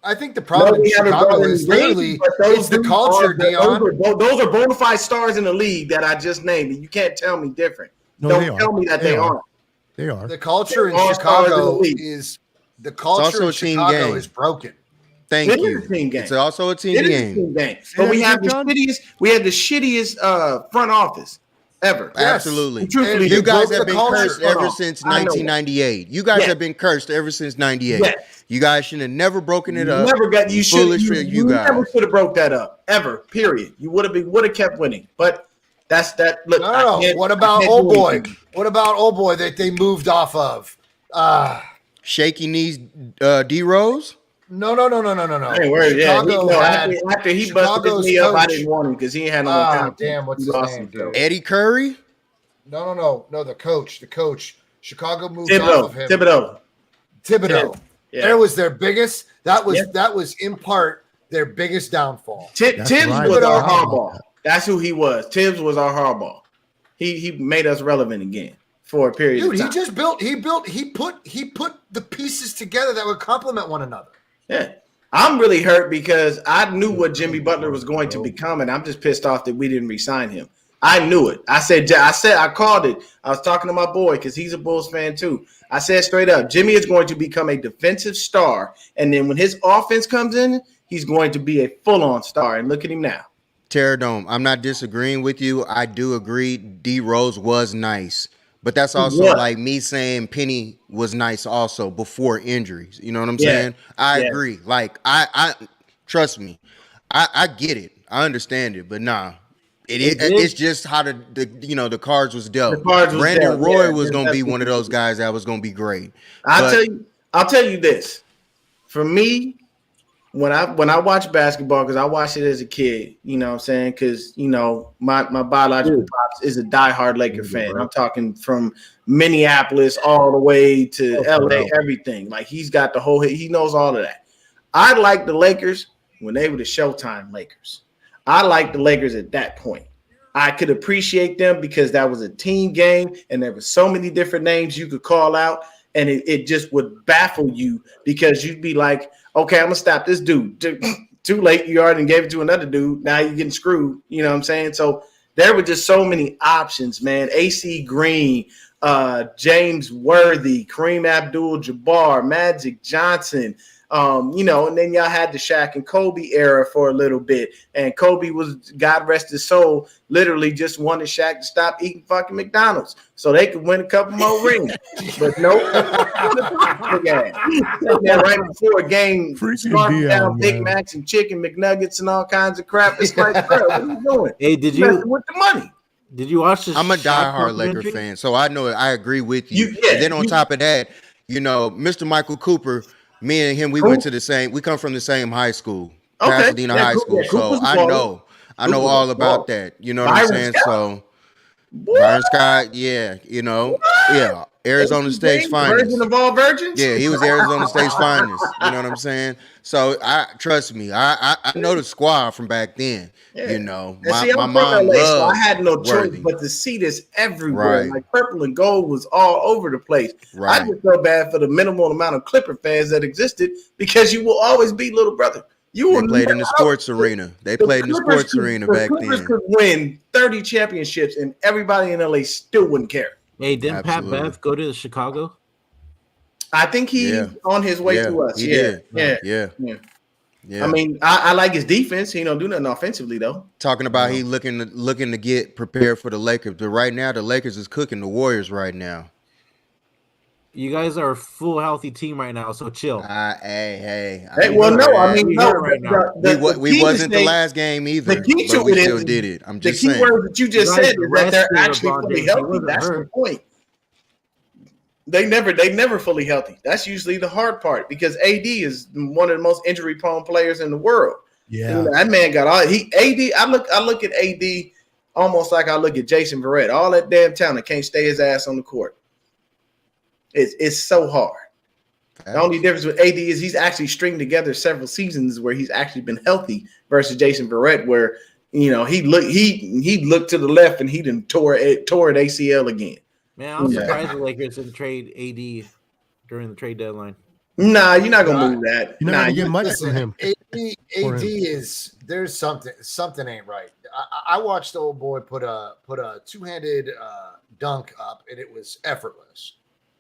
I think the problem we in haven't Chicago brought any is literally rings, but those it's the dudes culture, are- Dion. Those are bona fide stars in the league that I just named. And you can't tell me different. No, they Don't are. tell me that They they are. aren't. The They are. culture in All stars in the Chicago league. is the also culture in a team Chicago game. is broken. Thank It you. is a team game. It's also a team It is a game. team game. Say But that we again, have the John? shittiest. We have the shittiest front office ever. Yes. Absolutely. Truthfully, And You They guys broke have the been culture. cursed Hold ever on. since I know that. 1998. You guys Yeah. have been cursed ever since 98. Yes. You guys should have never broken it up. Never got you should Foolish for you, you never guys. should have broke that up ever. Period. You would have kept winning. But that's that. Look, No. What about old boy? What about old boy that they moved off of? Shaky knees, D Rose. No. Hey, where, yeah, Chicago had after he busted Chicago's his knee up, I coach. didn't want him because he ain't had no more confidence. Damn, what's He his lost name, himself. dude? Eddie Curry. No. The coach. Chicago moved off of him. Thibodeau. Thibodeau. Yeah. That was their biggest. That was Yeah. in part their biggest downfall. That's Tibbs right. was our Thibodeau. hardball. That's who he was. Tibbs was our hardball. He made us relevant again for a period Dude, of time. he put the pieces together that would complement one another. Yeah. I'm really hurt because I knew what Jimmy Butler was going to become, and I'm just pissed off that we didn't re-sign him. I knew it. I called it. I was talking to my boy because he's a Bulls fan too. I said straight up, Jimmy is going to become a defensive star, and then when his offense comes in, he's going to be a full-on star. And look at him now. Terradome, I'm not disagreeing with you. I do agree D Rose was nice. But that's also What? like me saying Penny was nice also before injuries. You know what I'm Yeah. saying? I Yeah. agree. Like I trust me. I get it. I understand it, but nah. It's just how the cards was dealt. The cards was Brandon dealt, Roy yeah. was gonna That's be what one of those guys that was gonna be great. I'll tell you this. For me, when I watch basketball, because I watched it as a kid, you know what I'm saying? Because, my biological pops is a diehard Laker fan. I'm talking from Minneapolis all the way to LA, everything. Like he knows all of that. I like the Lakers when they were the Showtime Lakers. I like the Lakers at that point. I could appreciate them because that was a team game and there were so many different names you could call out, and it just would baffle you because you'd be like, okay, I'm gonna stop this dude. Too late, you already gave it to another dude. Now you're getting screwed. You know what I'm saying? So there were just so many options, man. AC Green, James Worthy, Kareem Abdul-Jabbar, Magic Johnson. And then y'all had the Shaq and Kobe era for a little bit. And Kobe was, God rest his soul, literally just wanted Shaq to stop eating fucking McDonald's so they could win a couple more rings. But nope. Right before a game, scarfing down Big Macs and chicken McNuggets and all kinds of crap. It's like, bro, what are you doing? Hey, did you with the money? Did you watch this? I'm a diehard Laker fan, so I know I agree with you. And then on top of that, Mr. Michael Cooper, me and him, we come from the same high school, Pasadena High School. So I know all about that. You know what I'm saying? So Byron Scott, Arizona State's finest. Virgin of all virgins? Yeah, he was Arizona State's finest. You know what I'm saying? So trust me, I know the squad from back then. Yeah. My mom loved so I had no choice Worthy. but to see this everywhere. Right. Like purple and gold was all over the place. Right. I just felt bad for the minimal amount of Clipper fans that existed because you will always be little brother. They played in the sports arena. They played in the sports arena back then. The Clippers could win 30 championships and everybody in LA still wouldn't care. Hey, didn't Absolutely. Pat Bev go to Chicago? I think he's on his way to us. He did. Yeah. I mean, I like his defense. He don't do nothing offensively though. Talking about he looking to get prepared for the Lakers, but right now the Lakers is cooking the Warriors right now. You guys are a full healthy team right now, so chill. Hey. We wasn't the last game either. The key to but we it still is did it. I'm the just key saying. word that you just said is that they're actually LeBron fully James. healthy. He wasn't That's hurt. the point. They never fully healthy. That's usually the hard part because AD is one of the most injury prone players in the world. Yeah, That man got all I look at AD almost like I look at Jason Verrett. All that damn talent can't stay his ass on the court. It's so hard. The only difference with AD is he's actually stringed together several seasons where he's actually been healthy versus Jason Verrett, where he looked to the left and he done tore an ACL again. Man, I'm surprised the Lakers didn't trade AD during the trade deadline. Nah, you're not gonna move that. you're not gonna get much from him. AD is there's something ain't right. I watched the old boy put a two-handed dunk up and it was effortless.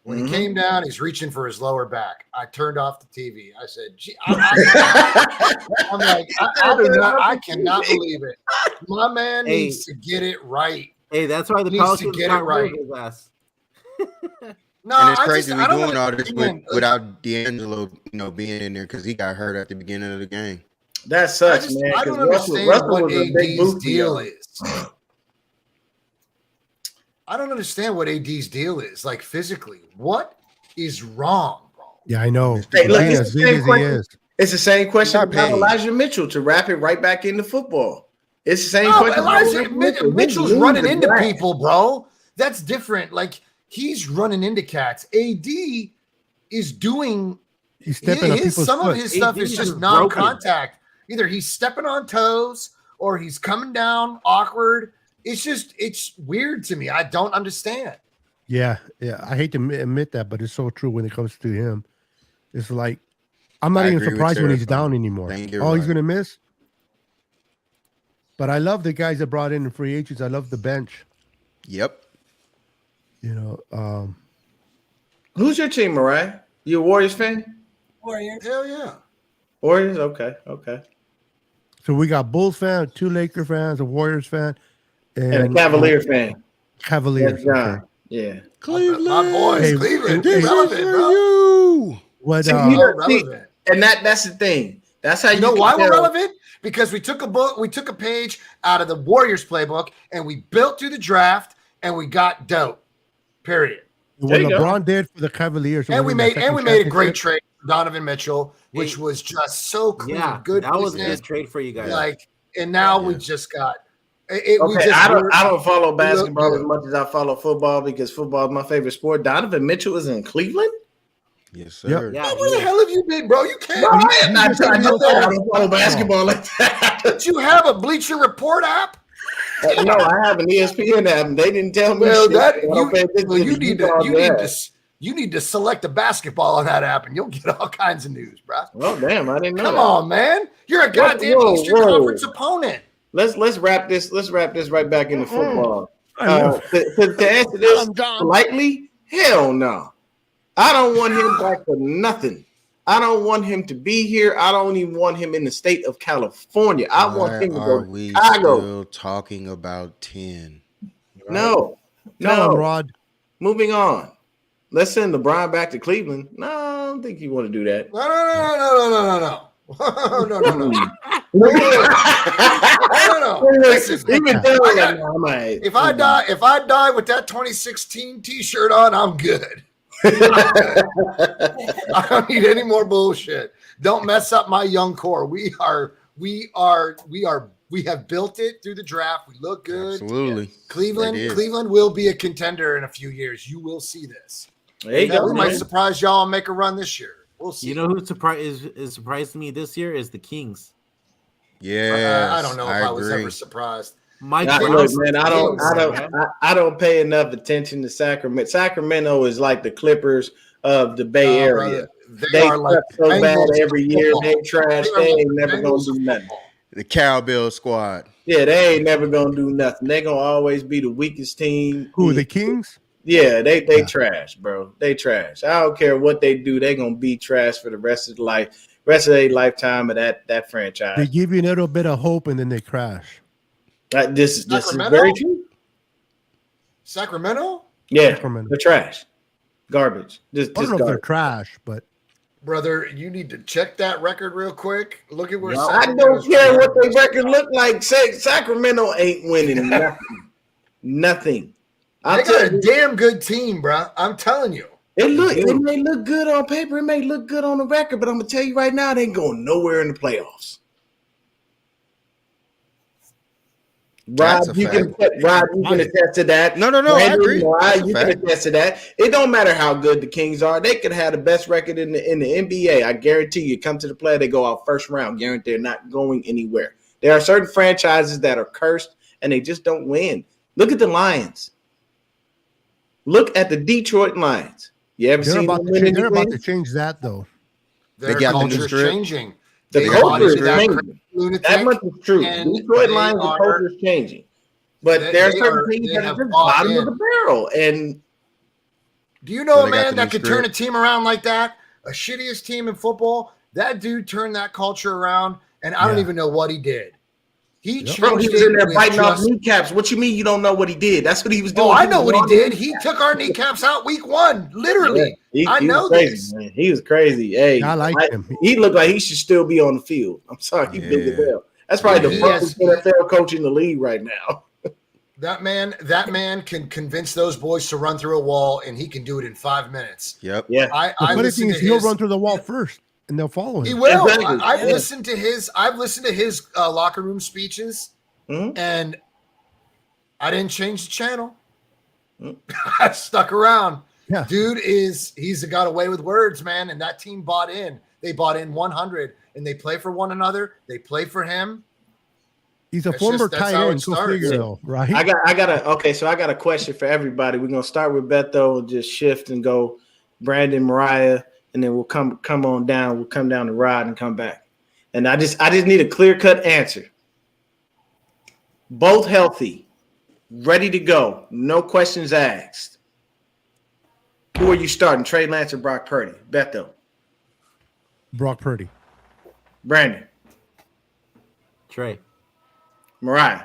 When he came down, he's reaching for his lower back. I turned off the TV. I said, "Gee," I'm like, I cannot believe it. My man needs to get it right. Hey, that's why the Needs to Pelicans get it got rid right. of his ass. No, And it's I crazy just, I we don't doing all this understand. without D'Angelo, being in there because he got hurt at the beginning of the game. That sucks, man. I don't 'cause understand Russell what was a big AD's boost deal deal. is. I don't understand what AD's deal is. Like physically, what is wrong, bro? Yeah, I know. Hey, look, Being it's as the big same as he question. is. It's the same question Not about paid. Elijah Mitchell to wrap it right back into football. It's the same No, question. about Elijah Mitchell. Mitchell's His running knees into are black. people, bro. That's different. Like he's running into cats. AD is doing He's stepping on people's some of foot. his stuff AD is is just broken. non-contact. Either he's stepping on toes or he's coming down awkward. It's weird to me. I don't understand. Yeah. I hate to admit that, but it's so true when it comes to him. It's like I'm not I even agree with surprised when Sarah. he's down anymore. Thank you, Oh, he's right. gonna miss. But I love the guys that brought in free agents. I love the bench. Yep. Who's your team, Mariah? You a Warriors fan? Warriors. Hell yeah. Warriors? Okay. So we got Bulls fan, 2 Laker fans, a Warriors fan, And a Cavalier fan. Cavaliers. That's John. Okay. Yeah. Cleveland. My boys, Hey, Cleveland. hey, Relevant, bro. You. What? See, you So know, see, relevant. and that's the thing. That's how You know can why we're tell- relevant? Because we took a page out of the Warriors playbook and we built through the draft and we got dope. Period. What There you go. LeBron did for the Cavaliers, And we winning made that a second great championship. trade for Donovan Mitchell, which Hey. was just so clean, Yeah, good that was a business. good trade for you guys. Like, and now we Yeah. just got we Okay, just I don't follow basketball good. as much as I follow football because football is my favorite sport. Donovan Mitchell is in Cleveland? Yes, sir. yeah, Where the hell have you been, bro? You can't. No, I don't follow Don't basketball like that. you have a Bleacher Report app? No, I have an ESPN app, and they didn't tell me. Well, shit. that I don't pay attention to you the need Utah to Jazz. you need to select a basketball on that app, and you'll get all kinds of news, bro. Oh damn, I didn't know. Come that. on, man. You're a goddamn Whoa, Eastern whoa. Conference opponent. Let's wrap this. Let's wrap this right back into football. I love- To answer this John. politely, hell no. I don't want him back for nothing. I don't want him to be here. I don't even want him in the state of California. I want him to Are go to we Chicago. still talking about 10? No, Tell him, no. Rod. Moving on. Let's send LeBron back to Cleveland. No, I don't think you want to do that. No. No. Listen, Even though, like, no, I'm like, if I die with that 2016 T-shirt on, I'm good. I don't need any more bullshit. Don't mess up my young core. We have built it through the draft. We look good. Absolutely. Cleveland will be a contender in a few years. You will see this. There you Now, go, we might man. surprise y'all and make a run this year. We'll see. You know who is surprised me this year is the Kings. Yeah. I don't know if I was ever surprised. Mike Look, Brown. man, I don't pay enough attention to Sacramento. Sacramento is like the Clippers of the Bay No, Area. brother. They are like suck so bad Bengals every year. football. They trash. They They are ain't like never gonna Bengals do nothing. football. The Cowbell squad. Yeah, they ain't never gonna do nothing. They gonna always be the weakest team. Who, the Kings? Yeah, they trash, bro. They trash. I don't care what they do. They gonna be trash for the rest of their lifetime of that They franchise. give you a little bit of hope and then they crash. This is Sacramento? very true. Sacramento? Yeah, Sacramento. they're trash, garbage. Just I don't know if they're garbage. trash, but Brother, you need to check that record real quick. Look at where I Sacramento's don't care what ranked. the record look like. Sacramento ain't winning nothing. Nothing. They I'll got tell a you, damn good team, bro. I'm telling you. it may look good on paper, it may look good on the record, but I'm gonna tell you right now, they ain't going nowhere in the playoffs. That's Rob, a you can fact. attest to that. No, I Brandon, agree. That's a You can fact. attest to that. It don't matter how good the Kings are; they could have the best record in the NBA. I guarantee you, come to the play, they go out first round. Guarantee they're not going anywhere. There are certain franchises that are cursed and they just don't win. Look at the Lions. Look at the Detroit Lions. You ever they're seen about them to win change, they're about to anything? change that though. Their got the new culture's script. changing. The They culture bought is into that changing. crazy lunatic. That much is true. and Detroit they Lions, the are- culture is changing. But they- there are they certain are- things they that are have just bought bottom of in. the barrel. And Do you know So a they got man the that new could turn a script. team around like that? A shittiest team in football. That dude turned that culture around, and I don't Yeah. even know what he did. He changed bro, he was in there with biting off just- kneecaps. What you mean you don't know what he did? That's what he was doing. Oh, I He know was what he on did. He took our kneecaps out week one, literally. Yeah, I he know was crazy, this. man. He was crazy. Hey, I like him. He looked like he should still be on the field. I'm sorry, he big as Yeah. hell. That's probably the He toughest has- NFL coach in the league right now. That man can convince those boys to run through a wall, and he can do it in 5 minutes. Yep. Yeah, I The funny listened thing is to he'll his. run through the wall first and they'll follow He him. will. Exactly. I've Yeah. listened to his. I've listened to his locker room speeches, Mhm. and I didn't change the channel. Mm. I stuck around. Yeah. Dude he's got away with words, man, and that team bought in. They bought in 100, and they play for one another. They play for him. He's a That's former just- that's tight how it end. Go starts. figure, though, right? I got a question for everybody. We're gonna start with Beto and just shift and go Brandon, Mariah, and then we'll come on down. We'll come down the rod and come back. And I just need a clear-cut answer. Both healthy, ready to go, no questions asked. Who are you starting? Trey Lance or Brock Purdy? Beto. Brock Purdy. Brandon. Trey. Mariah.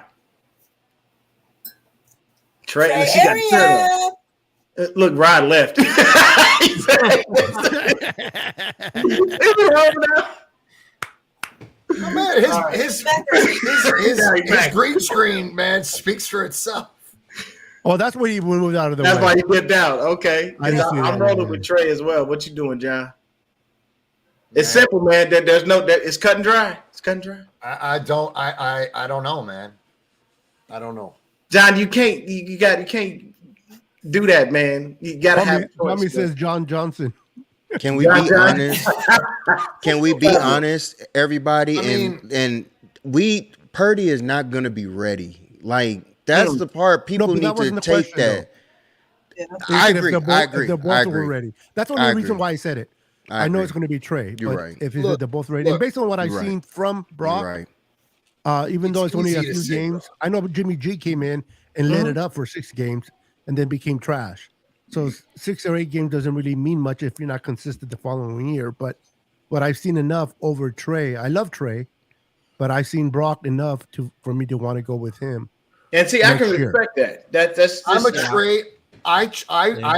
Trey, Trey she got the turtle. area. Look, Rod left. Is it over now? Oh, man, his Back. green screen, man, speaks for itself. Oh, that's why he moved out of the That's way. why he dipped out. Okay. I didn't see I'm that, rolling man. with Trey as well. What you doing, John? It's simple, man. It's cut and dry. It's cut and dry. I don't know, man. I don't know. John, you can't do that, man. You gotta have a choice, Tommy man. says John Johnson. Can we John be John. honest? Can we be honest, everybody? I mean- and Purdy is not going to be ready. Like that's the part people but that need to wasn't the take question, that. Yeah. I If agree. they're both- I If agree. they're both I are agree. ready. That's the I only reason agree. why I said it. I I know agree. it's going to be Trey. You're but right. If Look, they're both ready, and look, based on what I've you're right. seen from You're Brock, right. even though It's it's only a easy to few say, games, I know Jimmy G came in and lit it up for 6 games and then became trash. So 6 or 8 games doesn't really mean much if you're not consistent the following year. But I've seen enough over Trey. I love Trey, but I've seen Brock enough for me to want to go with him. And see, I can Next year. respect that. That's I'm a just, Trey. I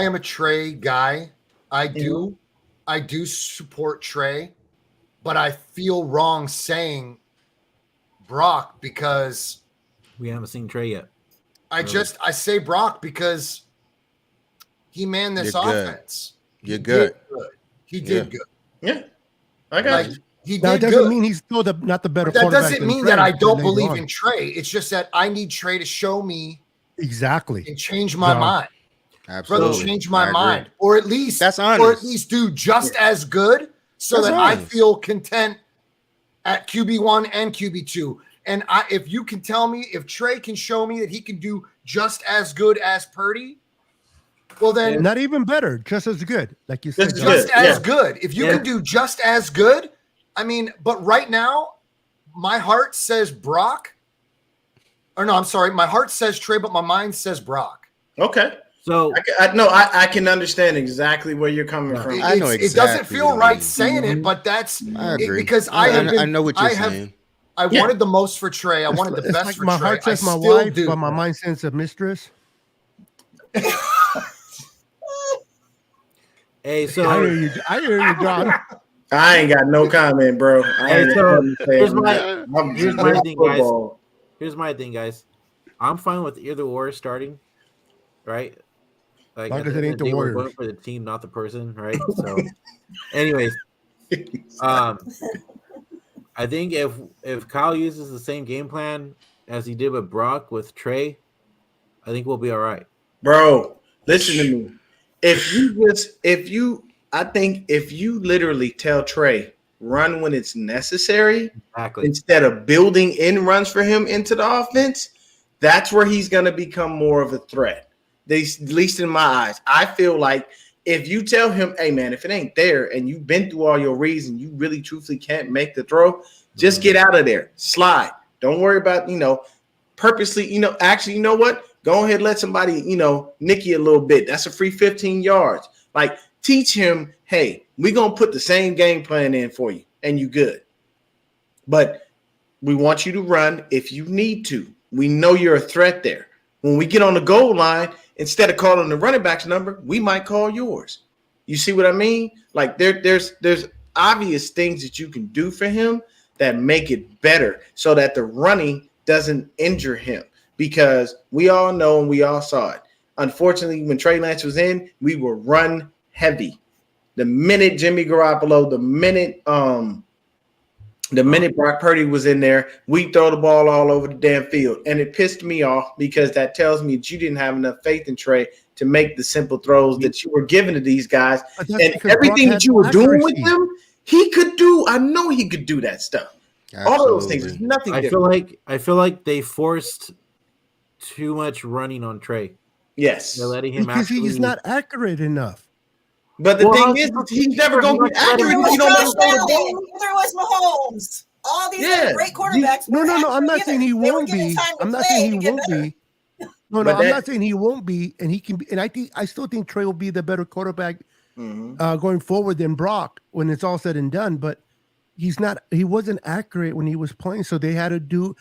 am a Trey guy. I do support Trey, but I feel wrong saying Brock because We haven't seen Trey yet. I say Brock because he manned this You're good. offense. You're He good. did good. He did good. yeah. I got Like you. he Now, it did doesn't good. mean he's still not the better But that quarterback. doesn't than mean Trey that I don't later believe on. in Trey. It's just that I need Trey to show me Exactly. and change my Yeah. mind. Absolutely. Brother, change I my agree. mind. Or at least That's honest. do just as good so That's that I honest. feel content at QB1 and QB2. And if you can tell me, if Trey can show me that he can do just as good as Purdy, well then Not even better, just as good. Like you said. Just John. just good. as Yeah. good. If you can do just as good, I mean, but right now, my heart says Brock. Or no, I'm sorry. My heart says Trey, but my mind says Brock. Okay. So I can understand exactly where you're coming from. I know It doesn't exactly feel what you right mean. saying it, but that's I agree. because I know what you're saying. I Yeah. wanted the most for Trey. I wanted the It's best like for my Trey. heart says I my still wife, do. but my mind says a mistress. hey, I so hear you. I hear you, John. I ain't got no comment, bro. I Hey, ain't so got nothing to say here's on my- that. I'm here's just my thing, guys. football. here's my thing, guys. I'm fine with either or starting, right? Like Long at as the it end ain't of the day, we're Warriors. going for the team, not the person, right? So, anyways, I think if Kyle uses the same game plan as he did with Brock with Trey, I think we'll be all right. Bro, listen to me. I think if you literally tell Trey, run when it's necessary, Exactly. instead of building in runs for him into the offense, that's where he's going to become more of a threat. At least in my eyes. I feel like if you tell him, hey, man, if it ain't there and you've been through all your reads and you really truthfully can't make the throw, just get out of there. Slide. Don't worry about, purposely, actually, you know what? Go ahead and let somebody, nick you a little bit. That's a free 15 yards. Like, teach him, hey, we're going to put the same game plan in for you and you good. But we want you to run if you need to. We know you're a threat there. When we get on the goal line, instead of calling the running back's number, we might call yours. You see what I mean? Like there's obvious things that you can do for him that make it better so that the running doesn't injure him, because we all know and we all saw it. Unfortunately, when Trey Lance was in, we were run heavy. The minute Jimmy Garoppolo, the minute Brock Purdy was in there, we throw the ball all over the damn field. And it pissed me off because that tells me that you didn't have enough faith in Trey to make the simple throws that you were giving to these guys. But that's And because everything Brock that you had were doing with accuracy. them, he could do. I know he could do that stuff. All of those things. There's Absolutely. nothing I different. feel like they forced too much running on Trey. Yes. They're letting him Because actually. he's not accurate enough. But the Well, thing is, he's never going to be Neither accurate Neither if was you don't Josh let him throw the Allen. ball. Neither was Mahomes. All these Yeah. other great quarterbacks. No, were no, no. I'm not accurate saying he either. They were won't given be. time to I'm not play saying to he get won't better. be. No, But I'm that- not saying he won't be, and he can be. And I still think Trey will be the better quarterback Mhm. going forward than Brock when it's all said and done. But he's not. He wasn't accurate when he was playing, so they had to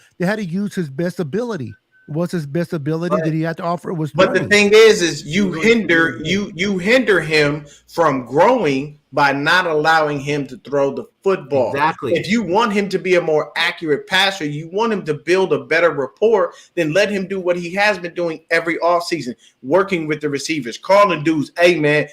use his best ability. What's his best ability that he had to offer was But the running. thing is you hinder him from growing by not allowing him to throw the football. Exactly. If you want him to be a more accurate passer, you want him to build a better rapport, then let him do what he has been doing every offseason, working with the receivers, calling dudes, hey man,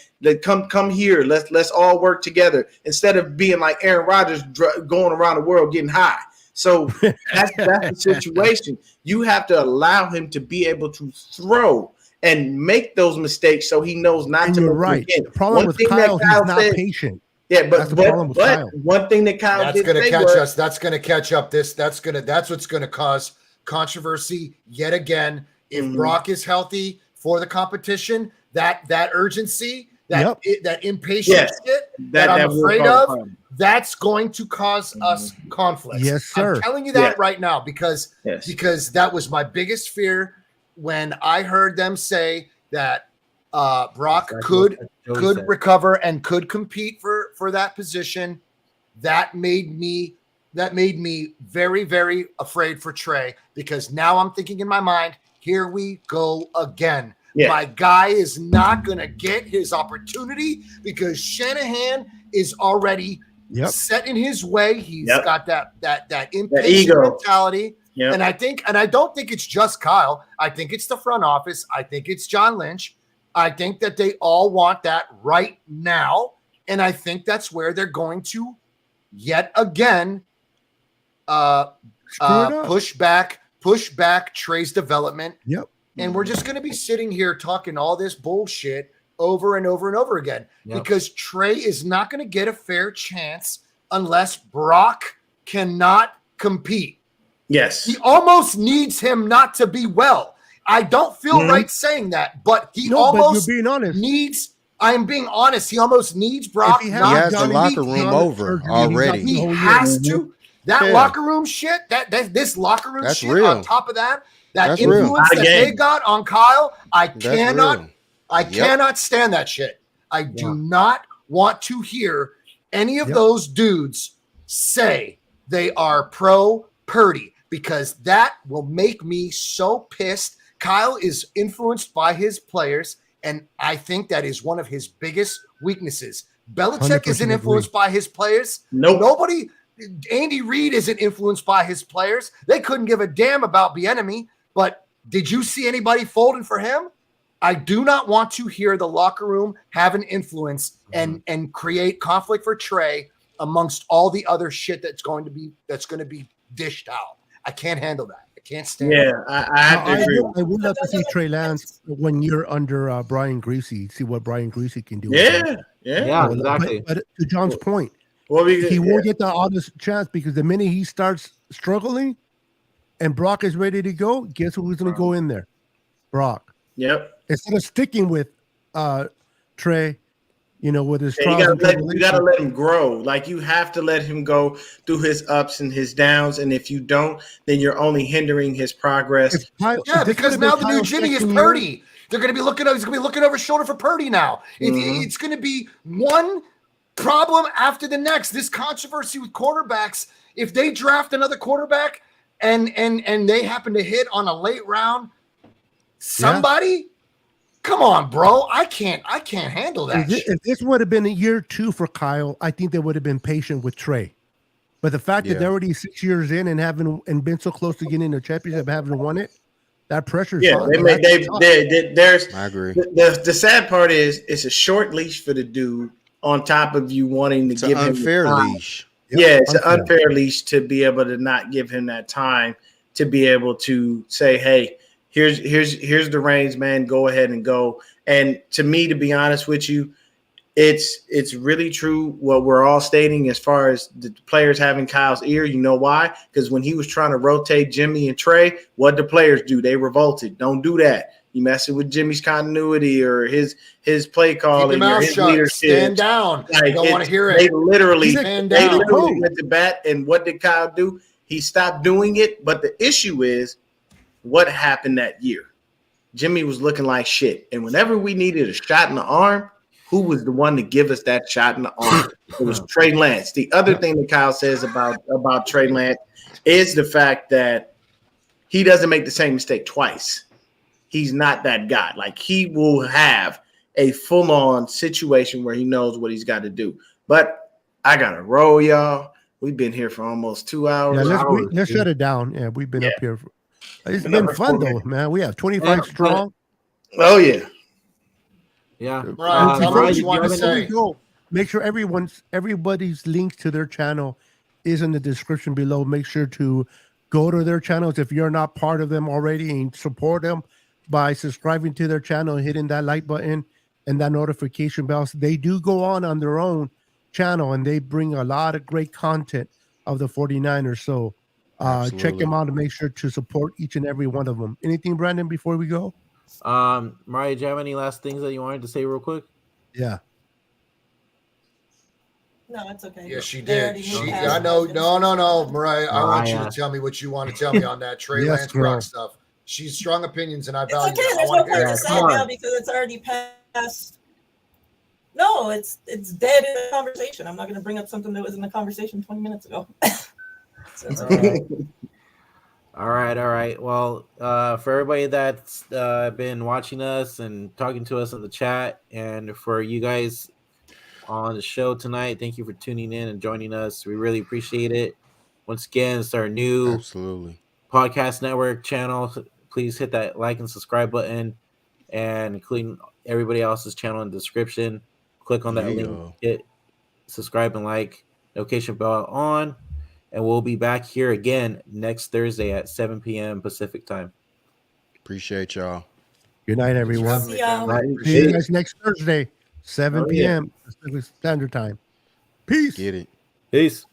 come here, let's all work together, instead of being like Aaron Rodgers going around the world getting high. So that's the situation. You have to allow him to be able to throw and make those mistakes so he knows not And to you're make them right. again. The problem One with thing Kyle, that Kyle he's not said- patient. Yeah, That's but the problem with Kyle. one thing that Kyle That's did gonna say catch was, us. That's gonna catch up. That's what's gonna cause controversy yet again. If Mhm. Brock is healthy for the competition, that urgency, that impatient Yes. shit that I'm will afraid cause a of, problem. that's going to cause us conflicts. Yes, sir. I'm telling you that Yes. right now because that was my biggest fear when I heard them say that Brock could recover and could compete for that position. That made me very, very afraid for Trey, because now I'm thinking in my mind, here we go again. Yeah. My guy is not going to get his opportunity because Shanahan is already set in his way. He's got that impatient ego mentality. Yep. And I don't think it's just Kyle. I think it's the front office. I think it's John Lynch. I think that they all want that right now. And I think that's where they're going to yet again push back Trey's development. Yep. And we're just going to be sitting here talking all this bullshit over and over and over again because Trey is not going to get a fair chance unless Brock cannot compete. Yes. He almost needs him not to be well. I don't feel right saying that, but he almost you're being honest. needs. I'm being honest. He almost needs Brock. He has the locker room over already. He has to. That locker room shit. This locker room shit. Real. On top of that That's influence real. that they got on Kyle, I Real. cannot stand that shit. I do not want to hear any of those dudes say they are pro Purdy, because that will make me so pissed. Kyle is influenced by his players, and I think that is one of his biggest weaknesses. Belichick isn't influenced by his players. Nope. Nobody. Andy Reid isn't influenced by his players. They couldn't give a damn about Bieniemy, but did you see anybody folding for him? I do not want to hear the locker room have an influence and create conflict for Trey amongst all the other shit that's going to be dished out. I can't handle that. I can't stand it. I have to agree. I would love to see Trey Lance when you're under Brian Greasy, see what Brian Greasy can do. Yeah, exactly. But to John's point, well, he won't get the honest chance because the minute he starts struggling and Brock is ready to go, guess who's going to go in there? Brock. Yep. Instead of sticking with Trey, with his you gotta let him grow. Like, you have to let him go through his ups and his downs. And if you don't, then you're only hindering his progress. Because now the new Jimmy is Purdy. They're going to be looking. He's going to be looking over his shoulder for Purdy now. It's going to be one problem after the next. This controversy with quarterbacks. If they draft another quarterback and they happen to hit on a late round, somebody. Come on, bro. I can't handle that. If this would have been a year 2 for Kyle, I think they would have been patient with Trey. But the fact that they're already 6 years in and been so close to getting a championship, haven't won it, that pressure. Yeah, there's. I agree. The sad part is it's a short leash for the dude. On top of you wanting to give him an unfair leash. Yeah, it's an unfair leash to be able to not give him that time to be able to say, hey. Here's the reins, man. Go ahead and go. And to me, to be honest with you, it's really true what we're all stating as far as the players having Kyle's ear. You know why? Because when he was trying to rotate Jimmy and Trey, what the players do? They revolted. Don't do that. You messing with Jimmy's continuity or his play calling or his leadership. Stand down. I don't want to hear it. They literally stand down. They literally went to bat. And what did Kyle do? He stopped doing it. But the issue is, what happened that year? Jimmy was looking like shit. And whenever we needed a shot in the arm, who was the one to give us that shot in the arm? It was Trey Lance. The other thing that Kyle says about Trey Lance is the fact that he doesn't make the same mistake twice. He's not that guy. Like, he will have a full-on situation where he knows what he's got to do. But I got to roll, y'all. We've been here for almost 2 hours. Yeah, let's shut it down. Yeah, we've been up here. It's been fun, though, man. We have 25 strong. Oh, yeah. Yeah. Brian, tell me what you want to say. Make sure everybody's links to their channel is in the description below. Make sure to go to their channels if you're not part of them already, and support them by subscribing to their channel and hitting that like button and that notification bell. They do go on their own channel, and they bring a lot of great content of the 49ers. So Check Absolutely. them out and make sure to support each and every one of them. Anything, Brandon, before we go? Mariah, do you have any last things that you wanted to say real quick? Yeah. No, it's okay. Yeah, she They did. already moved past I it. know. No, Mariah. I want you to Mariah. tell me what you want to tell me on that Trey Yes, Lance girl. Brock stuff. She's strong opinions, and I It's value okay. them. I There's want no to hear point it. to Yeah, say it come now on. because it's already passed. No, it's dead in the conversation. I'm not going to bring up something that was in the conversation 20 minutes ago. So it's okay. All right. Well, for everybody that's been watching us and talking to us in the chat, and for you guys on the show tonight, thank you for tuning in and joining us. We really appreciate it. Once again, it's our new Absolutely. podcast network channel. Please hit that like and subscribe button, and including everybody else's channel in the description. Click on that link, hit subscribe and like, notification bell on. And we'll be back here again next Thursday at 7 p.m. Pacific time. Appreciate y'all. Good night, Thanks for everyone. having me, See y'all. family. See you Appreciate it. guys next Thursday, 7 Oh, yeah. p.m. Pacific Standard Time. Peace. Get it. Peace.